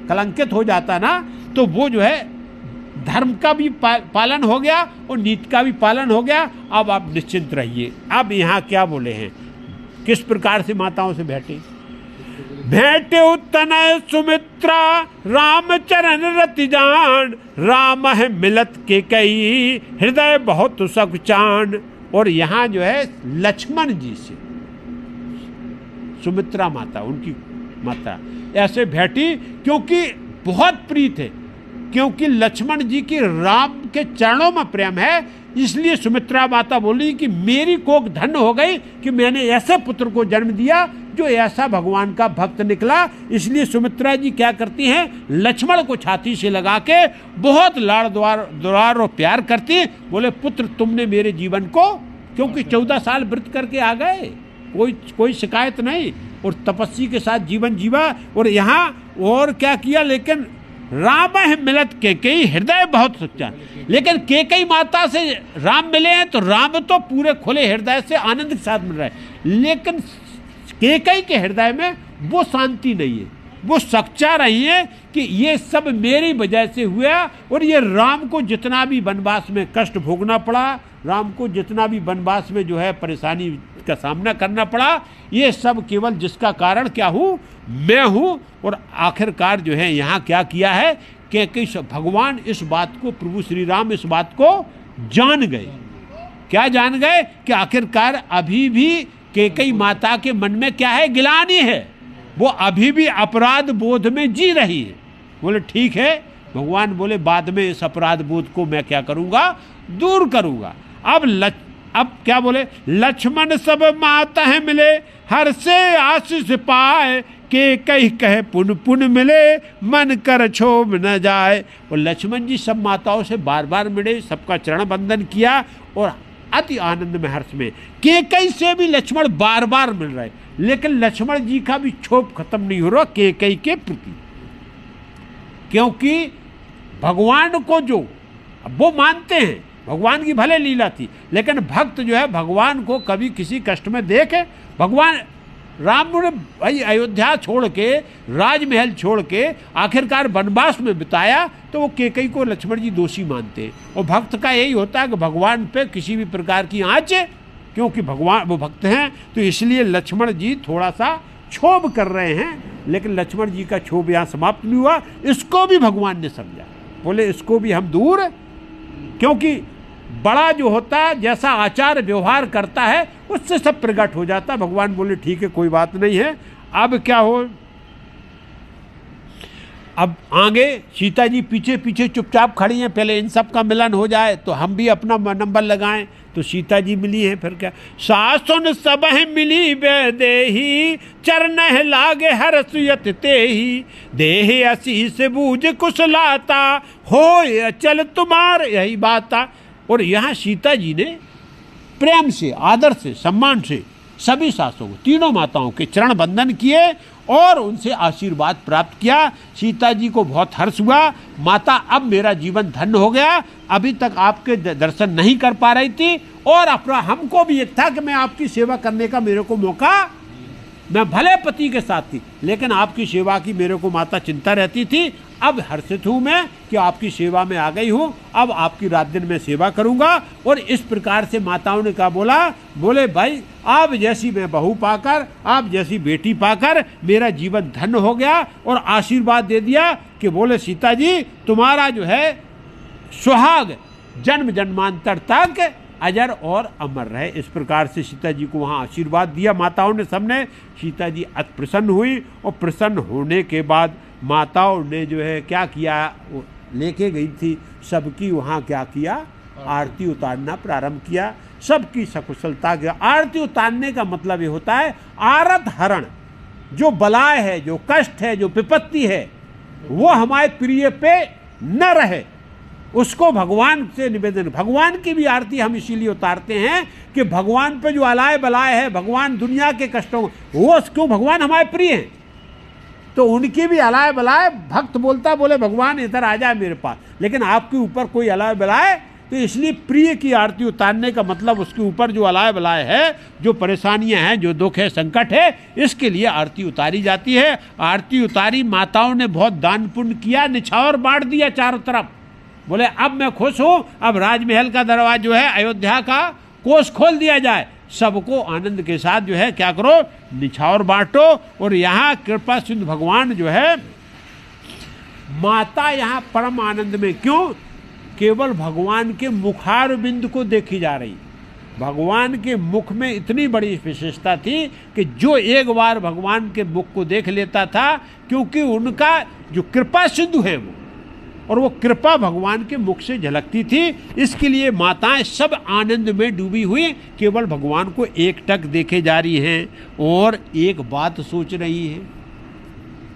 कलंकित हो जाता ना तो वो जो है धर्म का भी पालन हो गया और नीति का भी पालन हो गया। अब आप निश्चिंत रहिए। अब यहाँ क्या बोले हैं, किस प्रकार से माताओं से भेंटे, भेंटे तनय सुमित्रा राम चरण रति जान, राम है मिलत के कई हृदय बहुत सख चान। और यहाँ जो है लक्ष्मण जी से सुमित्रा माता, उनकी माता ऐसे भेंटी क्योंकि बहुत प्रिय थे, क्योंकि लक्ष्मण जी की राम के चरणों में प्रेम है, इसलिए सुमित्रा माता बोली कि मेरी कोख धन्य हो गई कि मैंने ऐसे पुत्र को जन्म दिया जो ऐसा भगवान का भक्त निकला। इसलिए सुमित्रा जी क्या करती हैं, लक्ष्मण को छाती से लगा के बहुत लाड़ दुलार और प्यार करती, बोले पुत्र तुमने मेरे जीवन को, क्योंकि 14 साल व्रत करके आ गए, कोई शिकायत नहीं, और तपस्वी के साथ जीवन जीवा। और यहाँ और क्या किया, लेकिन राम है मिलत केकई हृदय बहुत सच्चा। लेकिन केकई माता से राम मिले हैं तो राम तो पूरे खुले हृदय से आनंद के साथ मिल रहा है, लेकिन केकई के हृदय में वो शांति नहीं है, वो सच्चा रही है कि ये सब मेरी वजह से हुआ। और ये राम को जितना भी वनवास में कष्ट भोगना पड़ा, राम को जितना भी वनवास में जो है परेशानी का सामना करना पड़ा, ये सब केवल जिसका कारण क्या हूँ, मैं हूँ। और आखिरकार जो है यहाँ क्या किया है कि भगवान इस बात को, प्रभु श्री राम इस बात को जान गए। क्या जान गए कि आखिरकार अभी भी केकई माता के मन में क्या है, गिलानी है, वो अभी भी अपराध बोध में जी रही है। बोले ठीक है, भगवान बोले बाद में इस अपराध बोध को मैं क्या करूँगा, दूर करूँगा। अब क्या बोले, लक्ष्मण सब माता है मिले हर से आशीष पाए, के कही कहे पुन पुन मिले मन कर क्षोभ न जाए। और लक्ष्मण जी सब माताओं से बार बार मिले, सबका चरण बंदन किया और अति आनंद में हर्ष में। केकई से भी लक्ष्मण बार बार मिल रहे, लेकिन लक्ष्मण जी का भी क्षोभ खत्म नहीं हो रहा केकई के प्रति, क्योंकि भगवान को जो वो मानते हैं, भगवान की भले लीला थी, लेकिन भक्त जो है भगवान को कभी किसी कष्ट में देखे, भगवान राम ने भाई अयोध्या छोड़ के, राजमहल छोड़ के आखिरकार वनवास में बिताया, तो वो केकई को लक्ष्मण जी दोषी मानते हैं। और भक्त का यही होता है कि भगवान पे किसी भी प्रकार की आँच, क्योंकि भगवान वो भक्त हैं, तो इसलिए लक्ष्मण जी थोड़ा सा क्षोभ कर रहे हैं। लेकिन लक्ष्मण जी का क्षोभ यहाँ समाप्त नहीं हुआ, इसको भी भगवान ने समझा, बोले इसको भी हम दूर, क्योंकि बड़ा जो होता है जैसा आचार व्यवहार करता है उससे सब प्रकट हो जाता है। भगवान बोले ठीक है कोई बात नहीं है। अब क्या हो, अब आगे सीता जी पीछे पीछे चुपचाप खड़ी हैं, पहले इन सब का मिलन हो जाए तो हम भी अपना नंबर लगाएं। तो सीता जी मिली हैं, फिर क्या, सासुन सब मिली बेदेही चरण लागे हर सुयत तेही, देह असीस बूझ कुशलाता हो चल तुम्हार यही बाता। और यहाँ सीता जी ने प्रेम से, आदर से, सम्मान से सभी सासों को, तीनों माताओं के चरण बंदन किए और उनसे आशीर्वाद प्राप्त किया। सीता जी को बहुत हर्ष हुआ, माता अब मेरा जीवन धन्य हो गया, अभी तक आपके दर्शन नहीं कर पा रही थी और अपना हमको भी एक था कि मैं आपकी सेवा करने का मेरे को मौका, मैं भले पति के साथ थी लेकिन आपकी सेवा की मेरे को माता चिंता रहती थी। अब हर्षित हूँ मैं कि आपकी सेवा में आ गई हूँ, अब आपकी रात दिन में सेवा करूँगा। और इस प्रकार से माताओं ने कहा, बोले भाई आप जैसी मैं बहू पाकर, आप जैसी बेटी पाकर मेरा जीवन धन्य हो गया। और आशीर्वाद दे दिया कि बोले सीता जी तुम्हारा जो है सुहाग जन्म जन्मांतर तक अजर और अमर रहे। इस प्रकार से सीता जी को वहाँ आशीर्वाद दिया माताओं ने, सबने। सीता जी अति प्रसन्न हुई और प्रसन्न होने के बाद माताओं ने जो है क्या किया, वो लेके गई थी सबकी वहाँ क्या किया, आरती उतारना प्रारंभ किया। सबकी सकुशलता के आरती उतारने का मतलब ये होता है आरत हरण। जो बलाय है, जो कष्ट है, जो विपत्ति है, वो हमारे प्रिय पे न रहे, उसको भगवान से निवेदन। भगवान की भी आरती हम इसीलिए उतारते हैं कि भगवान पे जो अलाय बलाय है, भगवान दुनिया के कष्टों, वो क्यों, भगवान हमारे प्रिय हैं, तो उनकी भी अलाय बलाय। भक्त बोलता बोले भगवान इधर आ जाए मेरे पास, लेकिन आपके ऊपर कोई अलाय बलाय, तो इसलिए प्रिय की आरती उतारने का मतलब उसके ऊपर जो अलाय बलाय है, जो परेशानियां हैं, जो दुख है, संकट है, इसके लिए आरती उतारी जाती है। आरती उतारी, माताओं ने बहुत दान पुण्य किया, निछावर बांट दिया चारों तरफ। बोले अब मैं खुश हूं, अब राजमहल का दरवाजा जो है, अयोध्या का कोष खोल दिया जाए, सबको आनंद के साथ जो है क्या करो, निछावर बांटो। और यहाँ कृपा सिंधु भगवान जो है, माता यहाँ परम आनंद में, क्यों, केवल भगवान के मुखार बिंद को देखी जा रही। भगवान के मुख में इतनी बड़ी विशेषता थी कि जो एक बार भगवान के मुख को देख लेता था, क्योंकि उनका जो कृपा सिंधु है वो, और वो कृपा भगवान के मुख से झलकती थी। इसके लिए माताएं सब आनंद में डूबी हुई, केवल भगवान को एकटक देखे जा रही हैं और एक बात सोच रही हैं।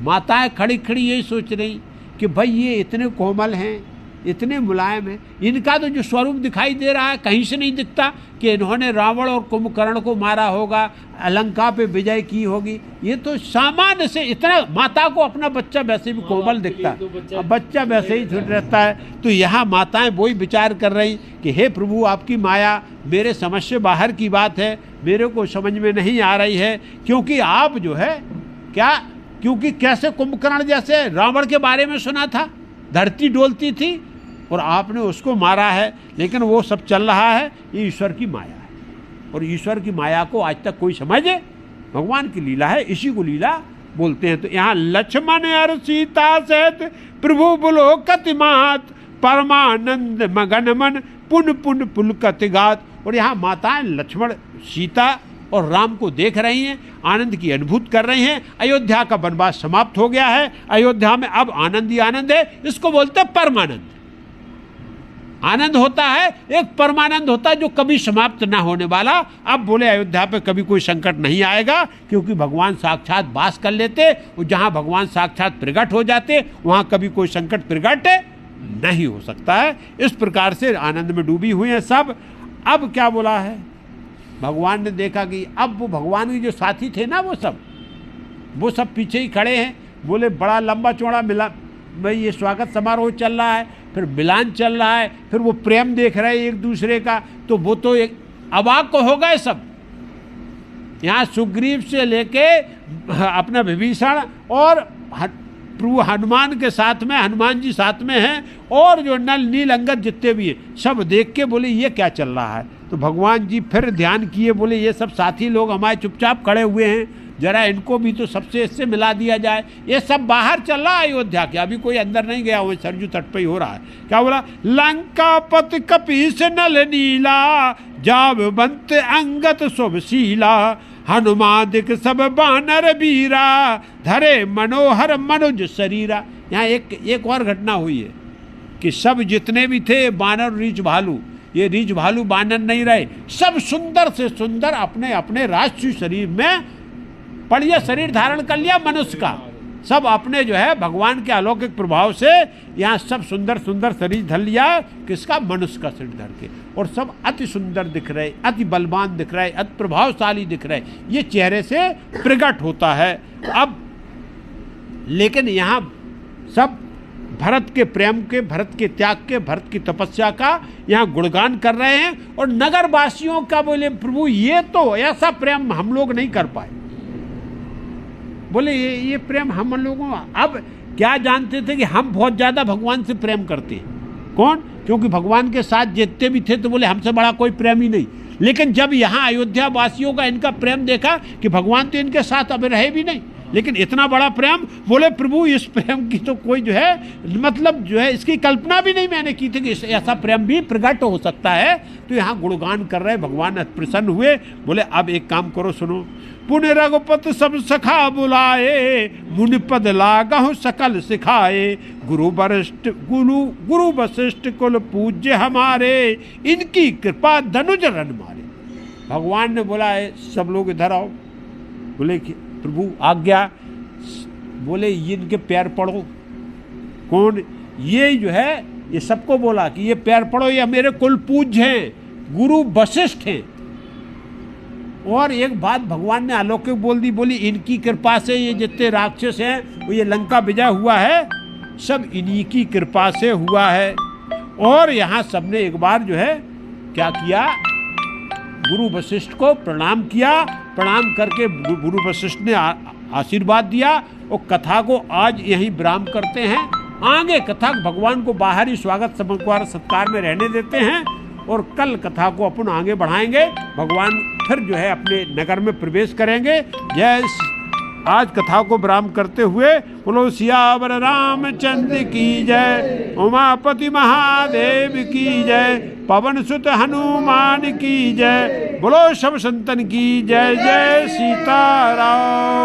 माताएं खड़ी खड़ी यही सोच रही कि भाई ये इतने कोमल हैं, इतने मुलायम हैं, इनका तो जो स्वरूप दिखाई दे रहा है कहीं से नहीं दिखता कि इन्होंने रावण और कुंभकर्ण को मारा होगा, लंका पे विजय की होगी। ये तो सामान्य से इतना, माता को अपना बच्चा वैसे भी कोमल दिखता है, अब बच्चा वैसे ही छूट रहता है। तो यहाँ माताएं वही विचार कर रही कि हे प्रभु, आपकी माया मेरे समझ से बाहर की बात है, मेरे को समझ में नहीं आ रही है। क्योंकि आप जो है क्या, क्योंकि कैसे कुंभकर्ण जैसे रावण के बारे में सुना था, धरती डोलती थी और आपने उसको मारा है, लेकिन वो सब चल रहा है, ये ईश्वर की माया है। और ईश्वर की माया को आज तक कोई समझे, भगवान की लीला है, इसी को लीला बोलते हैं। तो यहाँ लक्ष्मण और सीता सहित प्रभु बोलो कतिमात, परमानंद मगन मन पुन पुन पुलकति गात। और यहाँ माताएं लक्ष्मण, सीता और राम को देख रही हैं, आनंद की अनुभूति कर रही हैं। अयोध्या का वनवास समाप्त हो गया है, अयोध्या में अब आनंद ही आनंद है। इसको बोलते हैं परमानंद। आनंद होता है, एक परमानंद होता है जो कभी समाप्त ना होने वाला। अब बोले अयोध्या पे कभी कोई संकट नहीं आएगा, क्योंकि भगवान साक्षात वास कर लेते, और जहाँ भगवान साक्षात प्रकट हो जाते वहाँ कभी कोई संकट प्रकट नहीं हो सकता है। इस प्रकार से आनंद में डूबी हुई हैं सब। अब क्या बोला है, भगवान ने देखा कि अब वो भगवान के जो साथी थे ना, वो सब पीछे ही खड़े हैं। बोले बड़ा लंबा चौड़ा मिला भाई, ये स्वागत समारोह चल रहा है, फिर मिलान चल रहा है, फिर वो प्रेम देख रहे हैं एक दूसरे का, तो वो तो एक अवाक को हो गए सब। यहाँ सुग्रीव से लेके अपना विभीषण और प्रभु हनुमान के साथ में, हनुमान जी साथ में हैं, और जो नल नील अंगद जितने भी हैं, सब देख के बोले ये क्या चल रहा है। तो भगवान जी फिर ध्यान किए, बोले ये सब साथी लोग हमारे चुपचाप खड़े हुए हैं, जरा इनको भी तो सबसे इससे मिला दिया जाए। ये सब बाहर चल रहा है अयोध्या के, अभी कोई अंदर नहीं गया, वो सरजू तट पे ही हो रहा है। क्या बोला, लंकापति कपीस नल नीला, जाबवंत अंगत शुभशीला, हनुमादिक सब बानर बीरा, धरे मनोहर मनुज शरीरा। यहाँ एक और घटना हुई है कि सब जितने भी थे बानर, रीछ भालू, ये रीछ भालू बानर नहीं रहे, सब सुंदर से सुंदर अपने अपने राष्ट्रीय शरीर में बढ़िया शरीर धारण कर लिया मनुष्य का। सब अपने जो है भगवान के अलौकिक प्रभाव से यहाँ सब सुंदर सुंदर शरीर धर लिया, किसका, मनुष्य का शरीर धर के। और सब अति सुंदर दिख रहे, अति बलवान दिख रहे, अति प्रभावशाली दिख रहे, ये चेहरे से प्रकट होता है। अब लेकिन यहाँ सब भरत के प्रेम के, भरत के त्याग के, भरत की तपस्या का यहाँ गुणगान कर रहे हैं। और नगर वासियों का बोले प्रभु ये तो ऐसा प्रेम हम लोग नहीं कर पाए। बोले ये प्रेम हम लोगों, अब क्या जानते थे कि हम बहुत ज़्यादा भगवान से प्रेम करते हैं। कौन, क्योंकि भगवान के साथ जितने भी थे तो बोले हमसे बड़ा कोई प्रेम ही नहीं। लेकिन जब यहाँ अयोध्या वासियों का इनका प्रेम देखा कि भगवान तो इनके साथ अब रहे भी नहीं, लेकिन इतना बड़ा प्रेम, बोले प्रभु इस प्रेम की तो कोई जो है मतलब जो है इसकी कल्पना भी नहीं मैंने की थी कि ऐसा प्रेम भी प्रकट हो सकता है। तो यहाँ गुणगान कर रहे भगवान, प्रसन्न हुए, बोले अब एक काम करो, सुनो। पुण्य रघुपत सब सखा बुलाए, मुनि पद लागहु सकल सिखाए, गुरु वशिष्ठ कुल पूज्य हमारे, इनकी कृपा धनुज रन मारे। भगवान ने बोला सब लोग इधर आओ। बोले कि प्रभु आज्ञा। बोले ये इनके पैर पड़ो। कौन? ये जो है ये सबको बोला कि ये पैर पड़ो, ये मेरे कुल पूज्य हैं, गुरु वशिष्ठ हैं। और एक बात भगवान ने अलौकिक बोल दी, बोली इनकी कृपा से ये जितने राक्षस हैं वो ये लंका विजय हुआ है, सब इन्हीं की कृपा से हुआ है। और यहाँ सबने एक बार जो है क्या किया, गुरु वशिष्ठ को प्रणाम किया। प्रणाम करके गुरु वशिष्ठ ने आशीर्वाद दिया। और कथा को आज यहीं विराम करते हैं। आगे कथा भगवान को बाहर ही स्वागत सत्कार में रहने देते हैं और कल कथा को अपन आगे बढ़ाएंगे। भगवान फिर जो है अपने नगर में प्रवेश करेंगे। जय, आज कथा को विराम करते हुए बोलो सियावर रामचंद्र की जय, उमापति महादेव की जय, पवन सुत हनुमान की जय, बोलो सब संतन की जय। जय सीताराम।